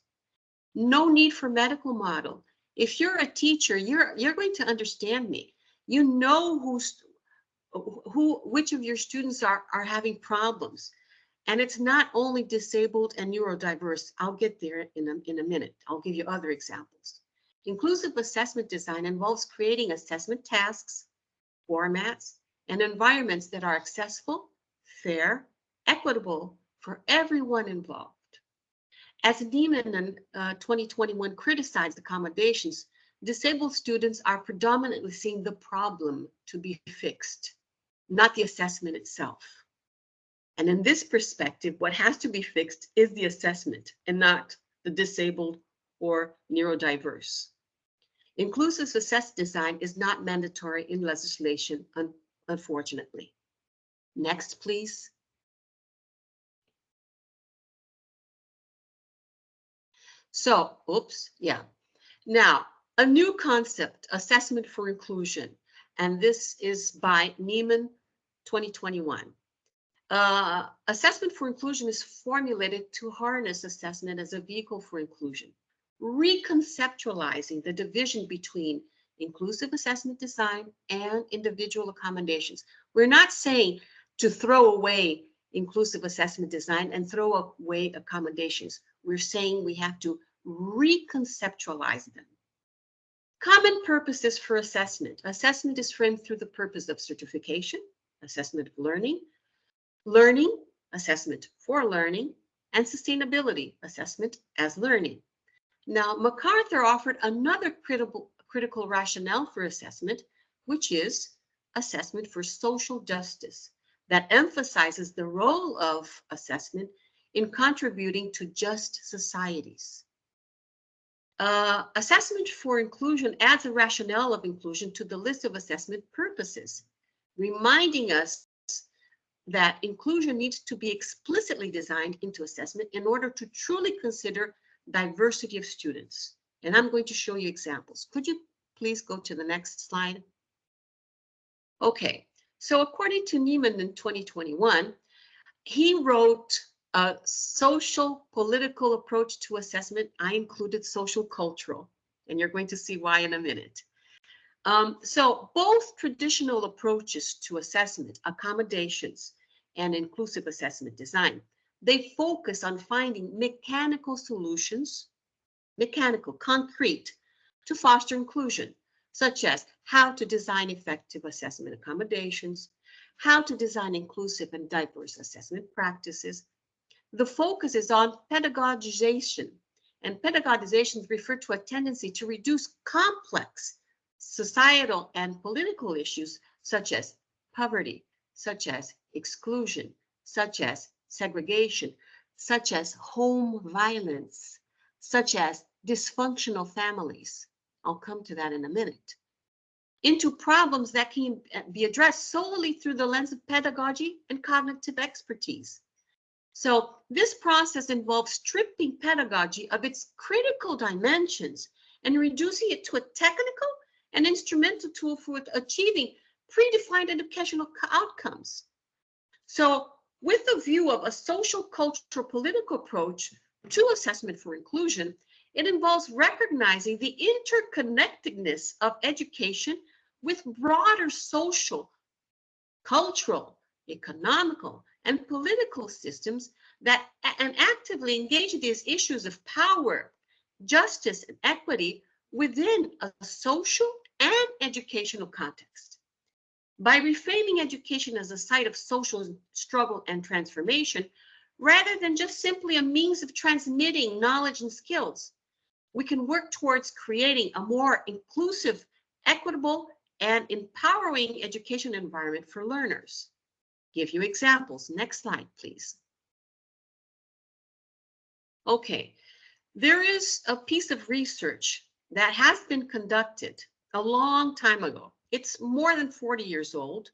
S5: No need for medical model. If you're a teacher, you're going to understand me. You know which of your students are having problems. And it's not only disabled and neurodiverse. I'll get there in a minute. I'll give you other examples. Inclusive assessment design involves creating assessment tasks, formats, and environments that are accessible, fair, equitable for everyone involved. As Neiman in 2021 criticized accommodations, disabled students are predominantly seeing the problem to be fixed, not the assessment itself. And in this perspective, what has to be fixed is the assessment and not the disabled or neurodiverse. Inclusive assessment design is not mandatory in legislation, unfortunately. Next, please. So, oops, yeah. Now, a new concept, assessment for inclusion, and this is by Neiman, 2021. Assessment for inclusion is formulated to harness assessment as a vehicle for inclusion, reconceptualizing the division between inclusive assessment design and individual accommodations. We're not saying to throw away inclusive assessment design and throw away accommodations. We're saying we have to reconceptualize them. Common purposes for assessment. Assessment is framed through the purpose of certification, assessment of learning, assessment for learning, and sustainability, assessment as learning. Now, MacArthur offered another critical rationale for assessment, which is assessment for social justice, that emphasizes the role of assessment in contributing to just societies. Assessment for inclusion adds a rationale of inclusion to the list of assessment purposes, reminding us that inclusion needs to be explicitly designed into assessment in order to truly consider diversity of students. And I'm going to show you examples. Could you please go to the next slide? Okay, so according to Neiman in 2021, he wrote a social political approach to assessment. I included social cultural, and you're going to see why in a minute. So both traditional approaches to assessment, accommodations, and inclusive assessment design, they focus on finding mechanical solutions, concrete, to foster inclusion, such as how to design effective assessment accommodations, how to design inclusive and diverse assessment practices. The focus is on pedagogization, and pedagogizations refer to a tendency to reduce complex societal and political issues such as poverty, such as exclusion, such as segregation, such as home violence, such as dysfunctional families. I'll come to that in a minute. Into problems that can be addressed solely through the lens of pedagogy and cognitive expertise. So this process involves stripping pedagogy of its critical dimensions and reducing it to a technical and instrumental tool for achieving predefined educational outcomes. So with the view of a social, cultural, political approach to assessment for inclusion, it involves recognizing the interconnectedness of education with broader social, cultural, economical, and political systems that and actively engage these issues of power, justice, and equity within a social and educational context. By reframing education as a site of social struggle and transformation, rather than just simply a means of transmitting knowledge and skills, we can work towards creating a more inclusive, equitable, and empowering education environment for learners. Give you examples. Next slide, please. Okay, there is a piece of research that has been conducted a long time ago. It's more than 40 years old.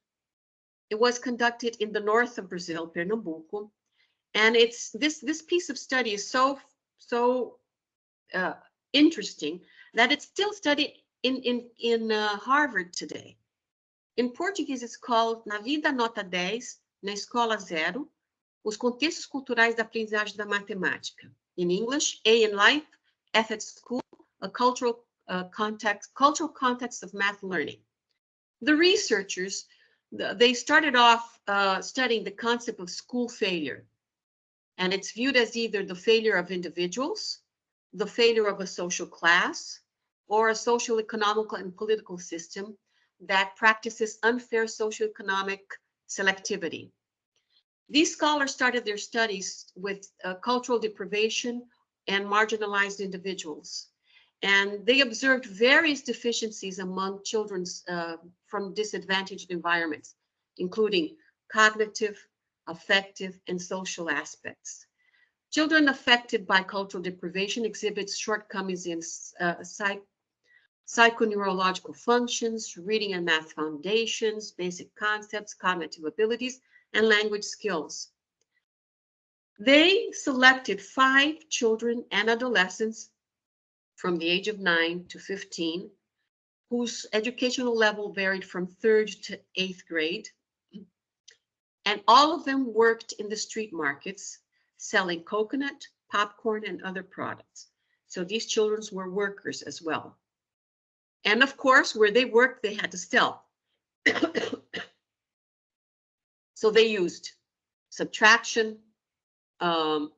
S5: It was conducted in the north of Brazil, Pernambuco, and it's this piece of study is so interesting that it's still studied in Harvard today. In Portuguese, it's called Na Vida Nota 10, na Escola Zero, os contextos culturais da aprendizagem da matemática. In English, A in Life, F at School, a cultural context of math learning. The researchers, they started off studying the concept of school failure. And it's viewed as either the failure of individuals, the failure of a social class, or a social, economical, and political system that practices unfair socioeconomic selectivity. These scholars started their studies with cultural deprivation and marginalized individuals. And they observed various deficiencies among children from disadvantaged environments, including cognitive, affective, and social aspects. Children affected by cultural deprivation exhibit shortcomings in psychoneurological functions, reading and math foundations, basic concepts, cognitive abilities, and language skills. They selected 5 children and adolescents from the age of 9 to 15, whose educational level varied from 3rd to 8th grade. And all of them worked in the street markets, selling coconut, popcorn, and other products. So these children were workers as well. And of course, where they worked, they had to sell. So they used subtraction, sum,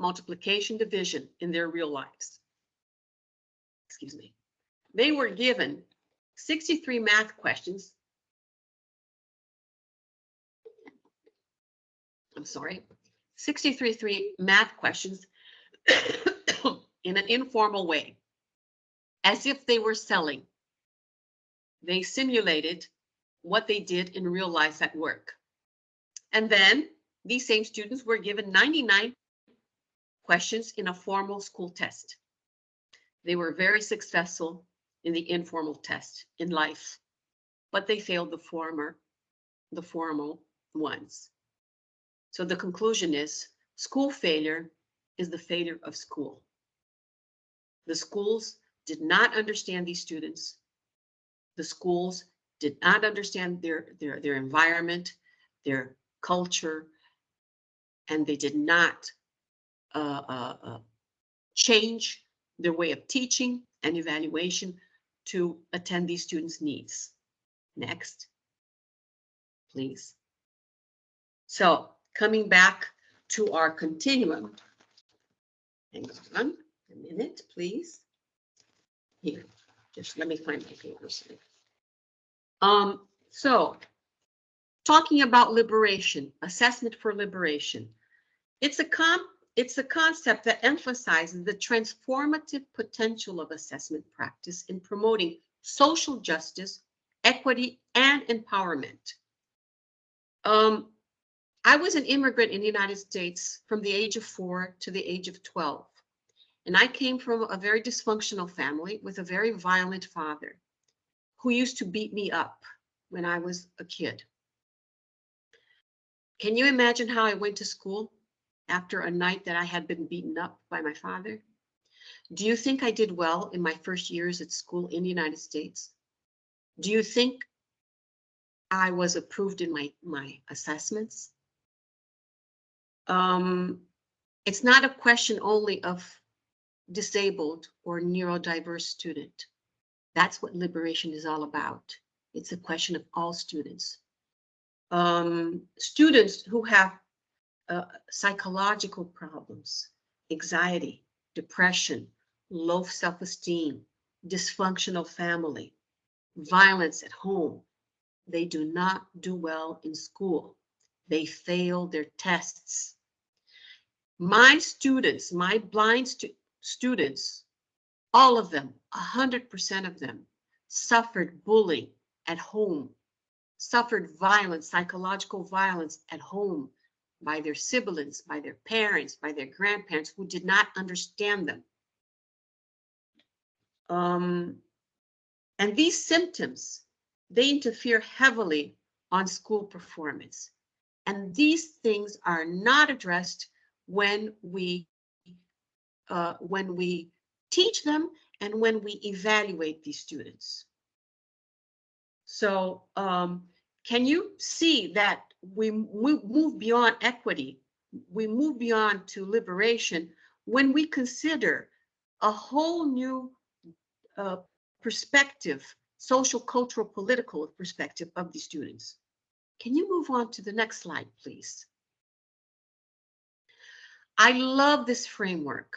S5: multiplication, division in their real lives. Excuse me. They were given 63 math questions. I'm sorry, 63 math questions in an informal way, as if they were selling. They simulated what they did in real life at work. And then these same students were given 99 questions in a formal school test. They were very successful in the informal test in life, but they failed the formal ones. So the conclusion is school failure is the failure of school. The schools did not understand these students. The schools did not understand their environment, their culture, and they did not change their way of teaching and evaluation to attend these students' needs. Next, please. So coming back to our continuum, hang on a minute, please. Here, just let me find my papers. So talking about liberation, assessment for liberation. It's a concept that emphasizes the transformative potential of assessment practice in promoting social justice, equity, and empowerment. I was an immigrant in the United States from the age of 4 to the age of 12. And I came from a very dysfunctional family with a very violent father who used to beat me up when I was a kid. Can you imagine how I went to school after a night that I had been beaten up by my father? Do you think I did well in my first years at school in the United States? Do you think I was approved in my assessments? It's not a question only of disabled or neurodiverse student. That's what liberation is all about. It's a question of all students. Students who have psychological problems, anxiety, depression, low self-esteem, dysfunctional family, violence at home, they do not do well in school. They fail their tests. My students, my blind students, all of them, 100% of them, suffered bullying at home, suffered violence, psychological violence at home by their siblings, by their parents, by their grandparents who did not understand them. And these symptoms, they interfere heavily on school performance. And these things are not addressed when we teach them and when we evaluate these students. So can you see that we move beyond equity, we move beyond to liberation when we consider a whole new perspective, social, cultural, political perspective of the students. Can you move on to the next slide, please? I love this framework,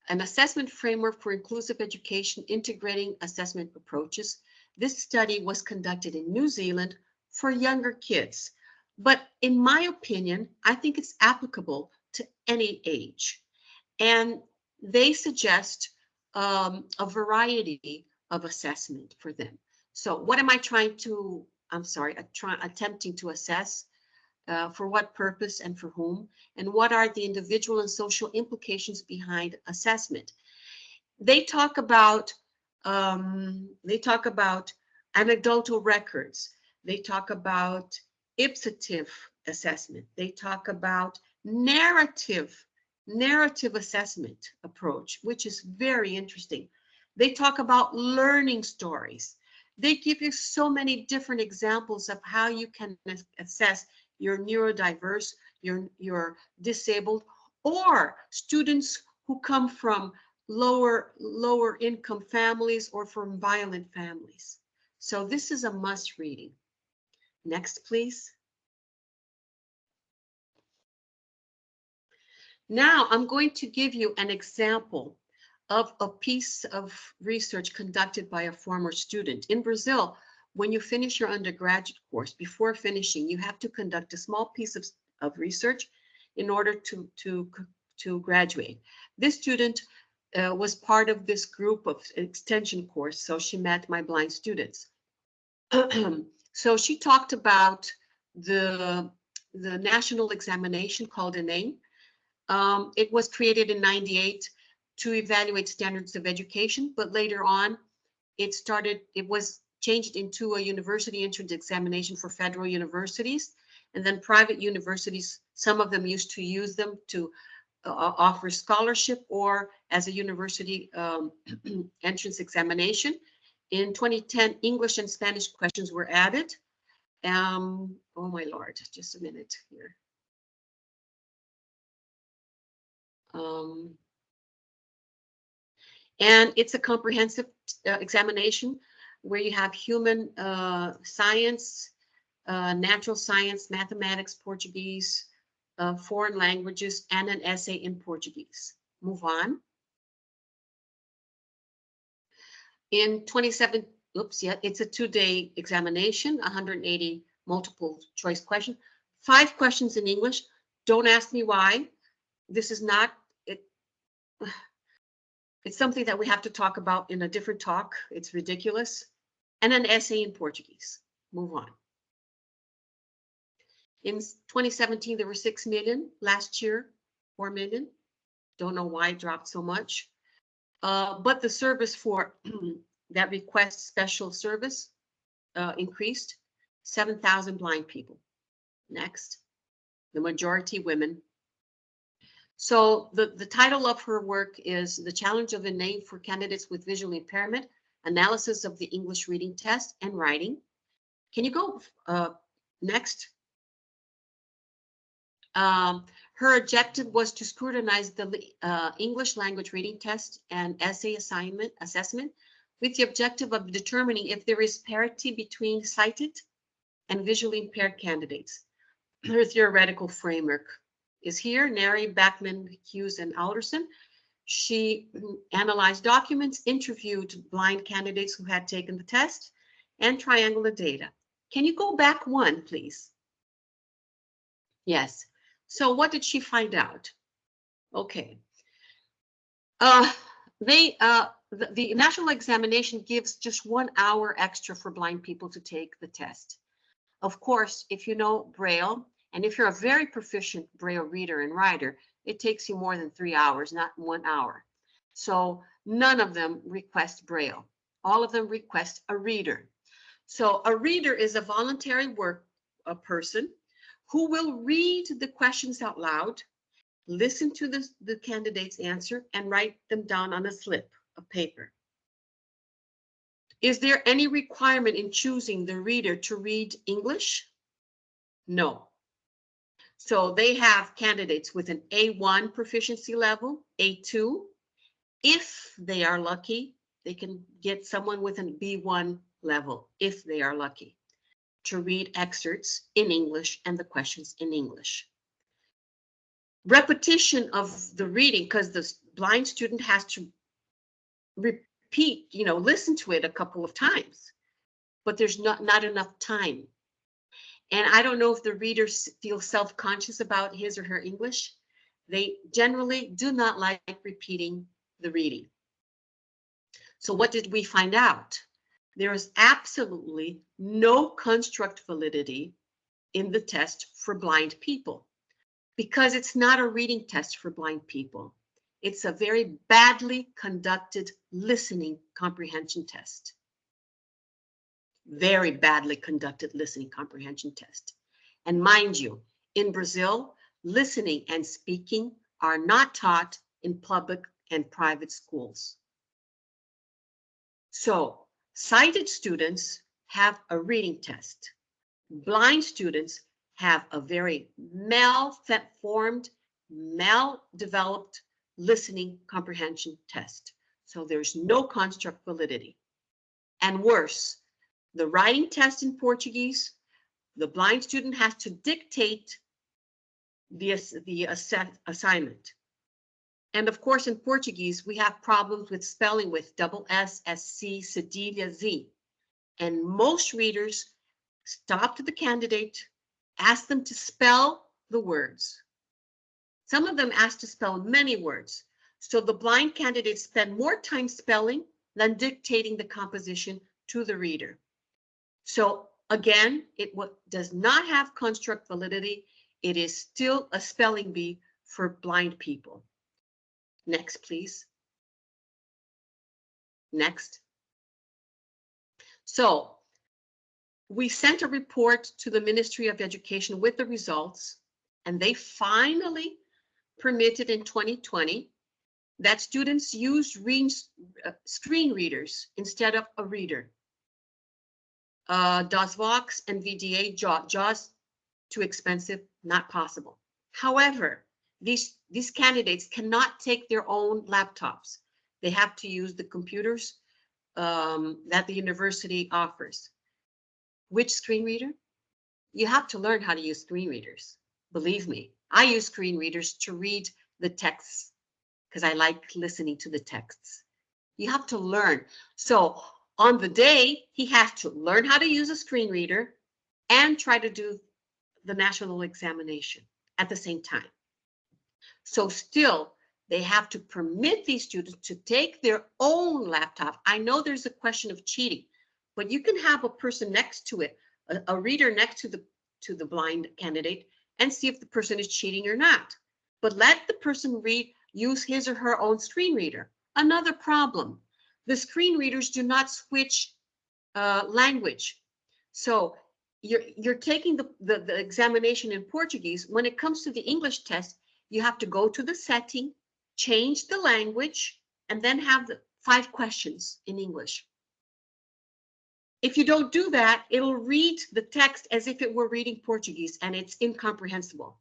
S5: an assessment framework for inclusive education, integrating assessment approaches. This study was conducted in New Zealand for younger kids, but in my opinion, I think it's applicable to any age. And they suggest a variety of assessment for them. So what am I attempting to assess? For what purpose and for whom, and what are the individual and social implications behind assessment? They talk about anecdotal records. They talk about ipsative assessment. They talk about narrative assessment approach, which is very interesting. They talk about learning stories. They give you so many different examples of how you can assess your neurodiverse, your disabled, or students who come from lower income families or from violent families. So this is a must reading. Next, please. Now I'm going to give you an example of a piece of research conducted by a former student. In Brazil, when you finish your undergraduate course, before finishing, you have to conduct a small piece of research in order to graduate. This student was part of this group of extension course, so she met my blind students. So she talked about the national examination called ENEM. It was created in '98 to evaluate standards of education, but later on it was changed into a university entrance examination for federal universities, and then private universities, some of them used to use them to offer scholarship or as a university entrance examination. In 2010, English and Spanish questions were added. Oh my Lord, just a minute here. And it's a comprehensive examination where you have human science, natural science, mathematics, Portuguese, foreign languages, and an essay in Portuguese. Move on. In 27, it's a 2-day examination, 180 multiple choice questions, 5 questions in English. Don't ask me why. This is not, it's something that we have to talk about in a different talk. It's ridiculous. And an essay in Portuguese. Move on. In 2017, there were 6 million. Last year, 4 million. Don't know why it dropped so much. But the service for that request special service increased. 7,000 blind people. Next. The majority women. So the title of her work is The Challenge of ENEM for Candidates with Visual Impairment, Analysis of the English Reading Test and Writing. Can you go next? Her objective was to scrutinize the English language reading test and essay assessment with the objective of determining if there is parity between sighted and visually impaired candidates. Her theoretical framework is here, Neri, Backman, Hughes, and Alderson. She analyzed documents, interviewed blind candidates who had taken the test, and triangulated data. Can you go back one, please? Yes. So what did she find out? Okay. The national examination gives just 1 hour extra for blind people to take the test. Of course, if you know Braille, and if you're a very proficient Braille reader and writer, it takes you more than 3 hours, not 1 hour. So none of them request Braille. All of them request a reader. So a reader is a voluntary person who will read the questions out loud, listen to the candidate's answer, and write them down on a slip of paper. Is there any requirement in choosing the reader to read English? No. So they have candidates with an A1 proficiency level, A2. If they are lucky, they can get someone with a B1 level, if they are lucky, to read excerpts in English and the questions in English. Repetition of the reading, because the blind student has to repeat, listen to it a couple of times, but there's not enough time. And I don't know if the readers feel self-conscious about his or her English. They generally do not like repeating the reading. So what did we find out? There is absolutely no construct validity in the test for blind people because it's not a reading test for blind people. It's a very badly conducted listening comprehension test. Very badly conducted listening comprehension test. And mind you, in Brazil, listening and speaking are not taught in public and private schools. So, sighted students have a reading test. Blind students have a very malformed, mal-developed listening comprehension test. So there's no construct validity. And worse, the writing test in Portuguese, the blind student has to dictate the assignment. And of course, in Portuguese, we have problems with spelling with double S, SC, cedilha, Z. And most readers stop to the candidate, ask them to spell the words. Some of them ask to spell many words. So the blind candidates spend more time spelling than dictating the composition to the reader. So again, it does not have construct validity. It is still a spelling bee for blind people. Next, please. Next. So we sent a report to the Ministry of Education with the results, and they finally permitted in 2020 that students use screen readers instead of a reader. DOSVox and VDA, JAWS, too expensive, not possible. However, these candidates cannot take their own laptops. They have to use the computers that the university offers. Which screen reader? You have to learn how to use screen readers. Believe me, I use screen readers to read the texts because I like listening to the texts. You have to learn. So on the day, he has to learn how to use a screen reader and try to do the national examination at the same time. So still, they have to permit these students to take their own laptop. I know there's a question of cheating, but you can have a person next to it, a reader next to the blind candidate, and see if the person is cheating or not. But let the person use his or her own screen reader. Another problem, the screen readers do not switch language. So you're taking the examination in Portuguese. When it comes to the English test, you have to go to the setting, change the language, and then have the 5 questions in English. If you don't do that, it'll read the text as if it were reading Portuguese, and it's incomprehensible.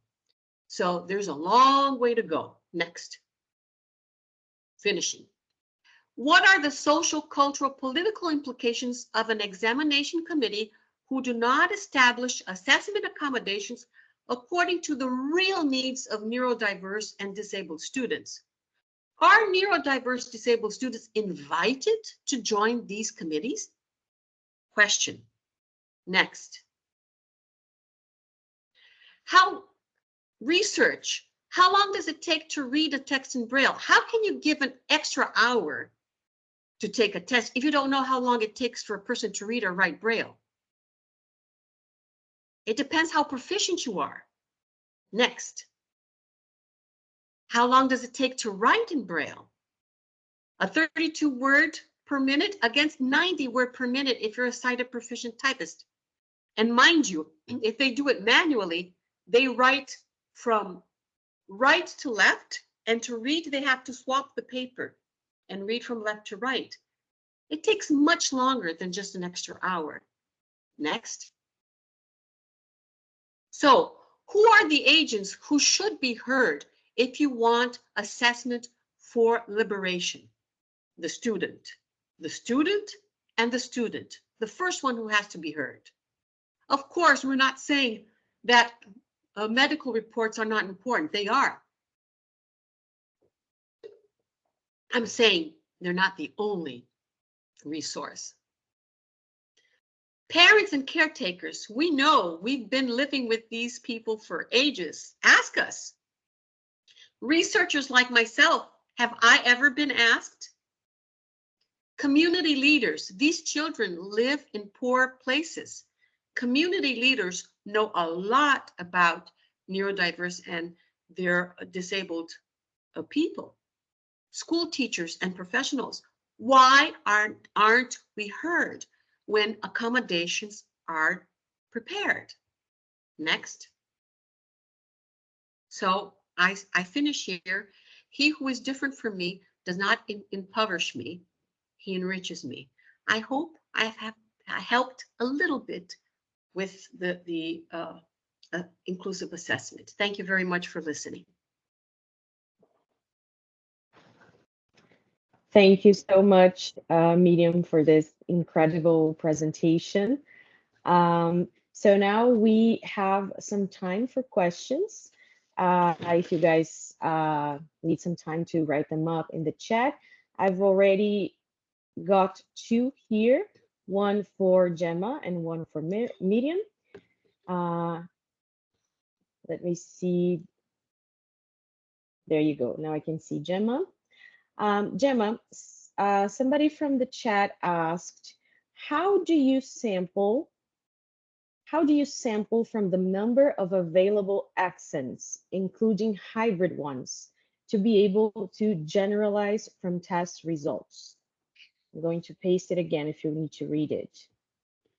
S5: So there's a long way to go. Next. Finishing. What are the social, cultural, political implications of an examination committee who do not establish assessment accommodations according to the real needs of neurodiverse and disabled students? Are neurodiverse disabled students invited to join these committees? Question. Next. Research. How long does it take to read a text in Braille? How can you give an extra hour to take a test if you don't know how long it takes for a person to read or write Braille? It depends how proficient you are. Next. How long does it take to write in Braille? A 32 word per minute against 90 word per minute if you're a sighted proficient typist. And mind you, if they do it manually, they write from right to left, and to read, they have to swap the paper and read from left to right. It takes much longer than just an extra hour. Next. So, who are the agents who should be heard if you want assessment for liberation? The student, and the student. The first one who has to be heard. Of course, we're not saying that medical reports are not important. They are. I'm saying they're not the only resource. Parents and caretakers, we know we've been living with these people for ages. Ask us. Researchers like myself, have I ever been asked? Community leaders, these children live in poor places. Community leaders know a lot about neurodiverse and their disabled people. School teachers and professionals, why aren't we heard when accommodations are prepared? Next. So I finish here. He who is different from me does not impoverish me. He enriches me. I hope I helped a little bit with the inclusive assessment. Thank you very much for listening.
S4: Thank you so much, Miriam, for this incredible presentation. So now we have some time for questions. If you guys need some time to write them up in the chat, I've already got two here, one for Gemma and one for Miriam. Let me see. There you go. Now I can see Gemma. Gemma, somebody from the chat asked, how do you sample from the number of available accents, including hybrid ones, to be able to generalize from test results? I'm going to paste it again if you need to read it.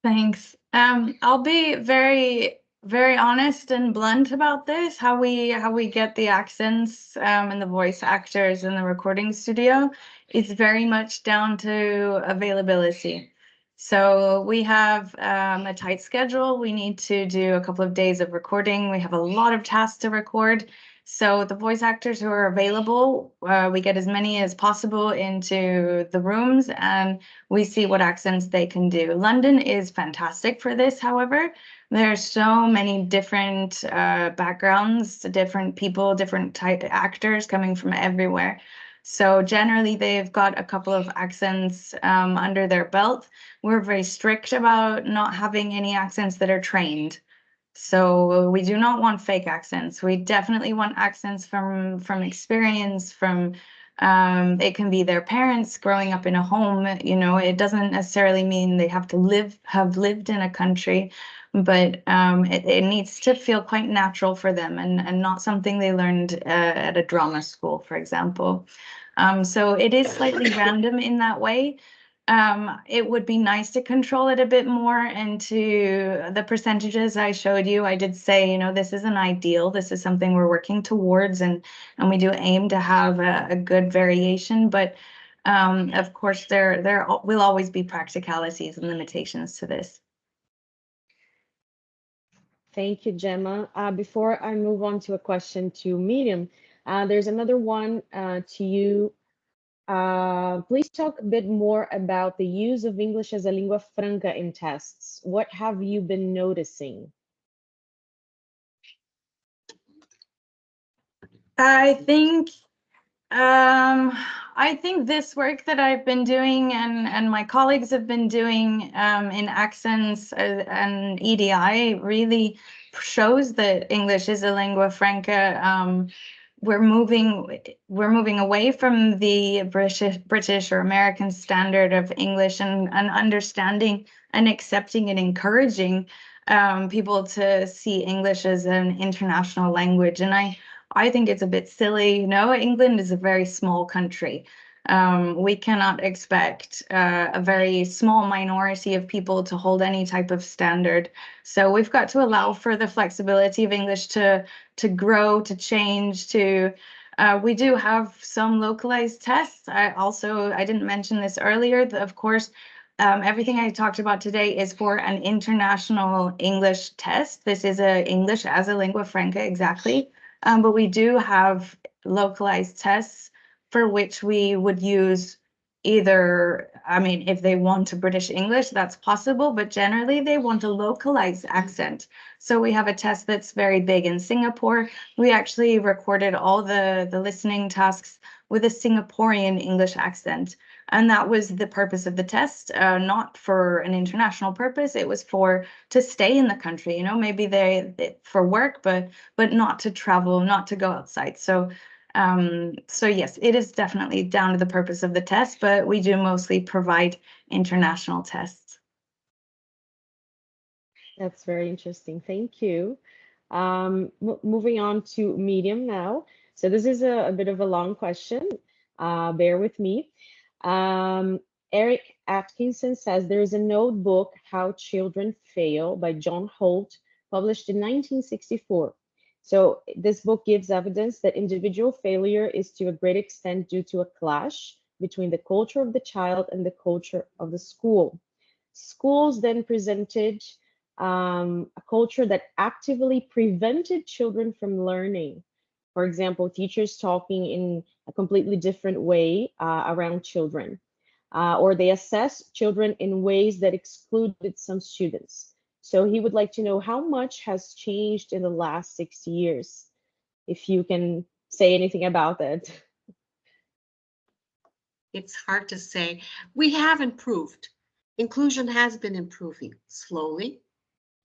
S3: Thanks. I'll be very, very honest and blunt about this. How we get the accents and the voice actors in the recording studio is very much down to availability. So we have a tight schedule. We need to do a couple of days of recording. We have a lot of tasks to record. So the voice actors who are available, we get as many as possible into the rooms and we see what accents they can do. London is fantastic for this, however. There are so many different backgrounds, different people, different type actors coming from everywhere. So generally, they've got a couple of accents under their belt. We're very strict about not having any accents that are trained. So we do not want fake accents. We definitely want accents from experience, from it can be their parents growing up in a home. You know, it doesn't necessarily mean they have to have lived in a country, but it needs to feel quite natural for them and not something they learned at a drama school, for example. So it is slightly random in that way. It would be nice to control it a bit more into the percentages I showed you. I did say, you know, this isn't ideal. This is something we're working towards, and we do aim to have a good variation. But of course, there will always be practicalities and limitations to this.
S4: Thank you, Gemma. Before I move on to a question to Miriam, there's another one to you. Please talk a bit more about the use of English as a lingua franca in tests. What have you been noticing?
S3: I think this work that I've been doing and my colleagues have been doing in accents and EDI really shows that English is a lingua franca. We're moving away from the British or American standard of English and understanding and accepting and encouraging people to see English as an international language. And I think it's a bit silly. You know, England is a very small country. We cannot expect a very small minority of people to hold any type of standard. So we've got to allow for the flexibility of English to grow, to change, we do have some localized tests. I didn't mention this earlier, of course, everything I talked about today is for an international English test. This is English as a lingua franca, exactly. But we do have localized tests for which we would use either, I mean, if they want a British English, that's possible, but generally they want a localized accent. So we have a test that's very big in Singapore. We actually recorded all the listening tasks with a Singaporean English accent. And that was the purpose of the test, not for an international purpose. It was to stay in the country, you know, maybe they for work, but not to travel, not to go outside. So yes, it is definitely down to the purpose of the test, but we do mostly provide international tests.
S4: That's very interesting. Thank you. Moving on to Miriam now. So this is a bit of a long question. Bear with me. Eric Atkinson says there is a notebook, How Children Fail by John Holt, published in 1964. So this book gives evidence that individual failure is to a great extent due to a clash between the culture of the child and the culture of the school. Schools then presented a culture that actively prevented children from learning. For example, teachers talking in a completely different way around children, or they assess children in ways that excluded some students. So he would like to know how much has changed in the last 6 years, if you can say anything about that.
S5: It's hard to say. We have improved. Inclusion has been improving slowly,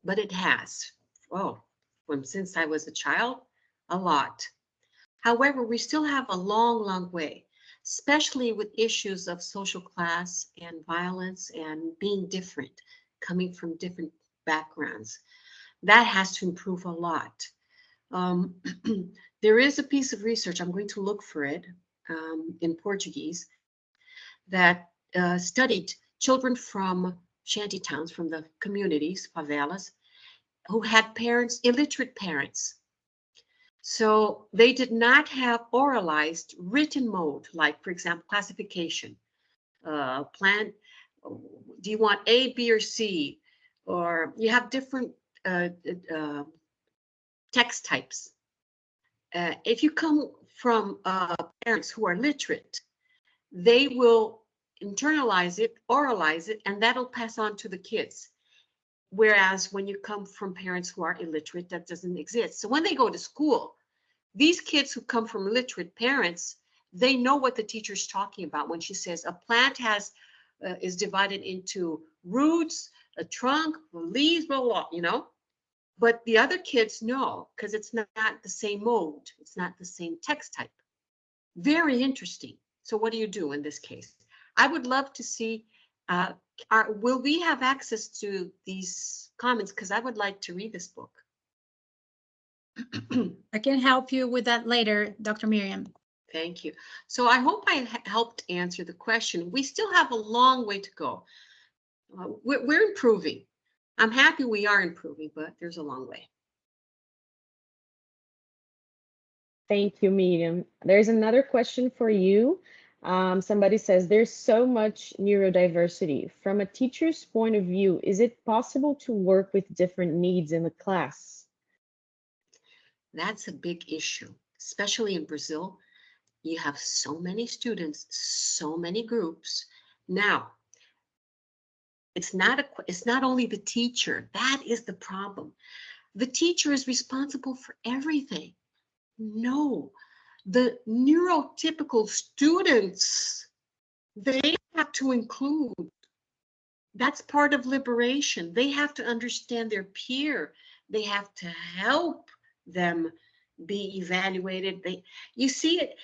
S5: but it has. Oh, since I was a child, a lot. However, we still have a long, long way, especially with issues of social class and violence and being different, coming from different backgrounds. That has to improve a lot. There is a piece of research, I'm going to look for it in Portuguese, that studied children from shanty towns, from the communities, favelas, who had parents, illiterate parents. So they did not have oralized written mode, like, for example, classification, plan, do you want A, B, or C? Or you have different text types. If you come from parents who are literate, they will internalize it, oralize it, and that'll pass on to the kids. Whereas when you come from parents who are illiterate, that doesn't exist. So when they go to school, these kids who come from literate parents, they know what the teacher's talking about when she says a plant is divided into roots, a trunk, leaves, blah, blah, you know. But the other kids know, because it's not the same mode. It's not the same text type. Very interesting. So what do you do in this case? I would love to see, will we have access to these comments? Because I would like to read this book.
S2: I can help you with that later, Dr. Miriam.
S5: Thank you. So I hope I helped answer the question. We still have a long way to go. We're improving. I'm happy we are improving, but there's a long way.
S4: Thank you, Miriam. There's another question for you. Somebody says, there's so much neurodiversity. From a teacher's point of view, is it possible to work with different needs in the class?
S5: That's a big issue, especially in Brazil. You have so many students, so many groups. Now, it's not only the teacher. That is the problem. The teacher is responsible for everything. No, the neurotypical students, they have to include. That's part of liberation. They have to understand their peer. They have to help them be evaluated. You see it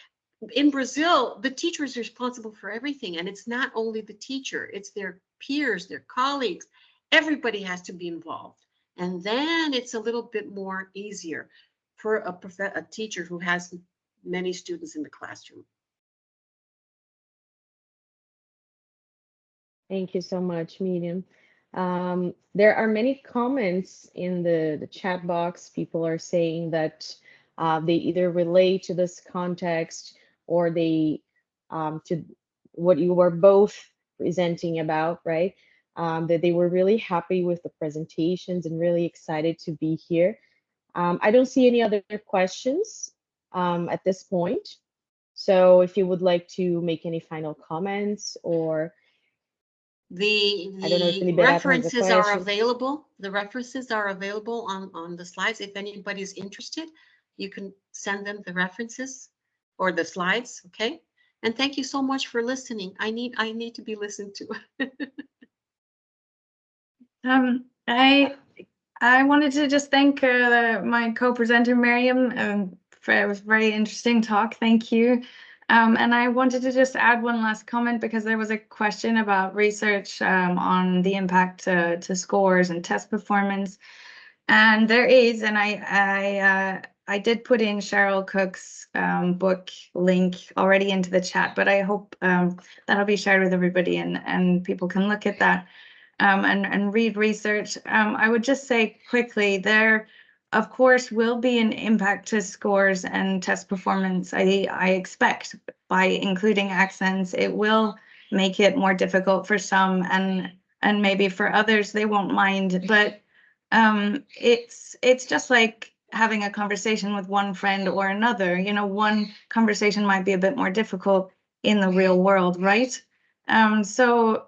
S5: in Brazil, the teacher is responsible for everything. And it's not only the teacher, it's their peers, their colleagues. Everybody has to be involved. And then it's a little bit more easier for a teacher who has many students in the classroom.
S4: Thank you so much, Miriam. There are many comments in the chat box. People are saying that they either relate to this context or they to what you were both presenting about, right? That they were really happy with the presentations and really excited to be here. I don't see any other questions at this point. So if you would like to make any final comments or
S5: The
S4: references
S5: are available. The references are available on the slides. If anybody's interested, you can send them the references or the slides, okay? And thank you so much for listening. I need to be listened to.
S3: I wanted to just thank my co-presenter Miriam for a very interesting talk. Thank you. And I wanted to just add one last comment because there was a question about research on the impact to scores and test performance. And there is, and I did put in Cheryl Cook's book link already into the chat, but I hope that'll be shared with everybody and people can look at that and read research. I would just say quickly there, of course, will be an impact to scores and test performance. I expect by including accents, it will make it more difficult for some, and maybe for others they won't mind. But it's just like having a conversation with one friend or another. You know, one conversation might be a bit more difficult in the real world, right? So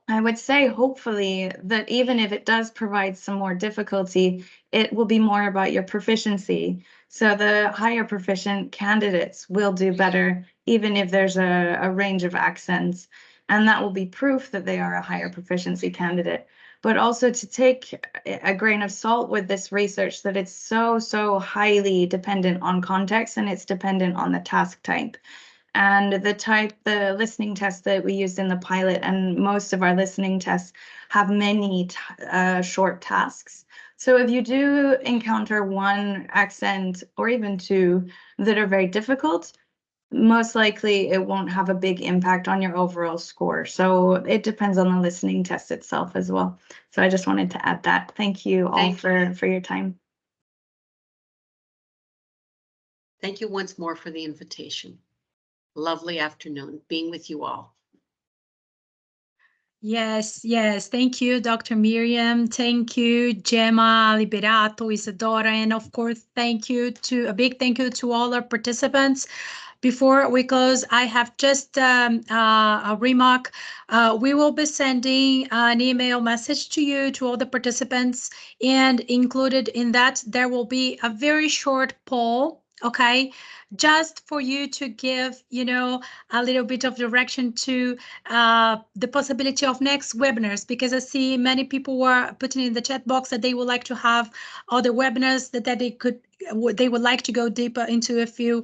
S3: I would say hopefully that even if it does provide some more difficulty, it will be more about your proficiency. So the higher proficient candidates will do better, even if there's a range of accents. And that will be proof that they are a higher proficiency candidate. But also to take a grain of salt with this research, that it's so highly dependent on context, and it's dependent on the task type. And the listening test that we used in the pilot, and most of our listening tests have many short tasks. So if you do encounter one accent or even two that are very difficult, most likely it won't have a big impact on your overall score. So it depends on the listening test itself as well. So I just wanted to add that. Thank you all for your time.
S5: Thank you once more for the invitation. Lovely afternoon being with you all.
S2: Yes, yes. Thank you, Dr. Miriam. Thank you, Gemma, Liberato, Isadora, and of course, a big thank you to all our participants. Before we close, I have just a remark. We will be sending an email message to you, to all the participants, and included in that, there will be a very short poll, okay? Just for you to give, a little bit of direction to the possibility of next webinars, because I see many people were putting in the chat box that they would like to have other webinars, that they would like to go deeper into a few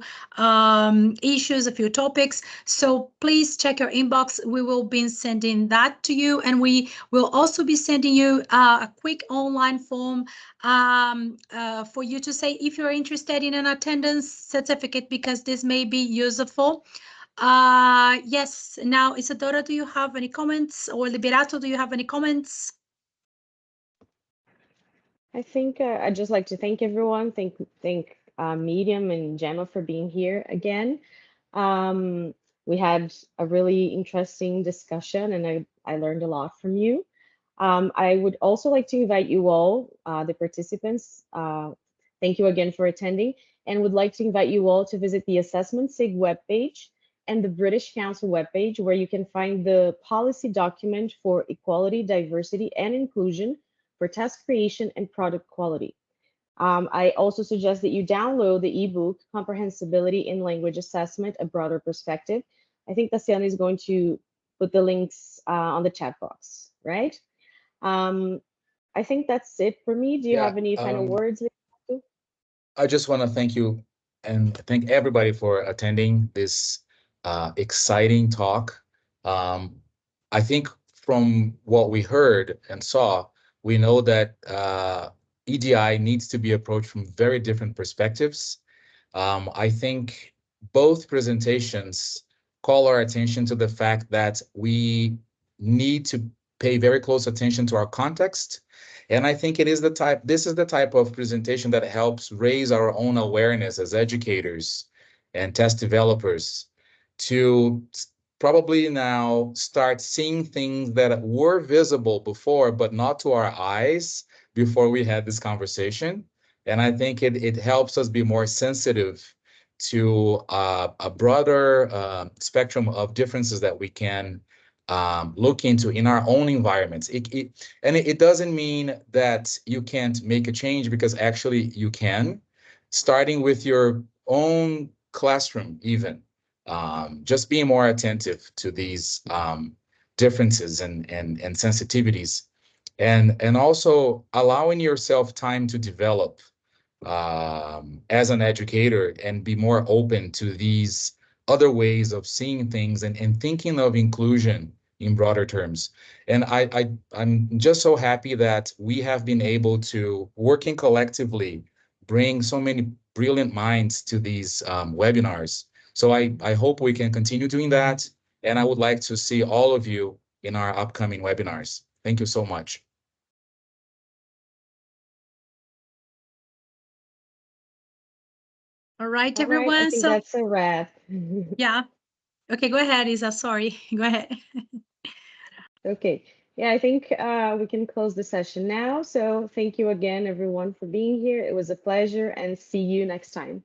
S2: issues, a few topics. So please check your inbox. We will be sending that to you, and we will also be sending you a quick online form for you to say if you're interested in an attendance certificate, because this may be useful. Yes. Now, Isadora, do you have any comments? Or Liberato, do you have any comments?
S4: I think I'd just like to thank everyone. Thank Miriam and Gemma for being here again. We had a really interesting discussion, and I learned a lot from you. I would also like to invite you all, the participants. Thank you again for attending, and would like to invite you all to visit the Assessment SIG webpage and the British Council webpage, where you can find the policy document for equality, diversity, and inclusion for task creation and product quality. I also suggest that you download the ebook, Comprehensibility in Language Assessment, A Broader Perspective. I think Tassiana is going to put the links on the chat box, right? I think that's it for me. Do you have any final words?
S1: I just want to thank you and thank everybody for attending this exciting talk. I think from what we heard and saw, we know that EDI needs to be approached from very different perspectives. I think both presentations call our attention to the fact that we need to pay very close attention to our context. And I think this is the type of presentation that helps raise our own awareness as educators and test developers to probably now start seeing things that were visible before, but not to our eyes before we had this conversation. And I think it helps us be more sensitive to a broader spectrum of differences that we can look into in our own environments. It doesn't mean that you can't make a change, because actually you can, starting with your own classroom even. Just being more attentive to these differences and sensitivities, and also allowing yourself time to develop as an educator and be more open to these other ways of seeing things and thinking of inclusion in broader terms. And I'm just so happy that we have been able to, working collectively, bring so many brilliant minds to these webinars. So I hope we can continue doing that. And I would like to see all of you in our upcoming webinars. Thank you so much.
S2: All right,
S4: All right, I
S2: everyone.
S4: think
S2: So
S4: that's a wrap.
S2: yeah. Okay, go ahead, Isa. Sorry. Go ahead.
S4: Okay. Yeah, I think we can close the session now. So thank you again, everyone, for being here. It was a pleasure, and see you next time.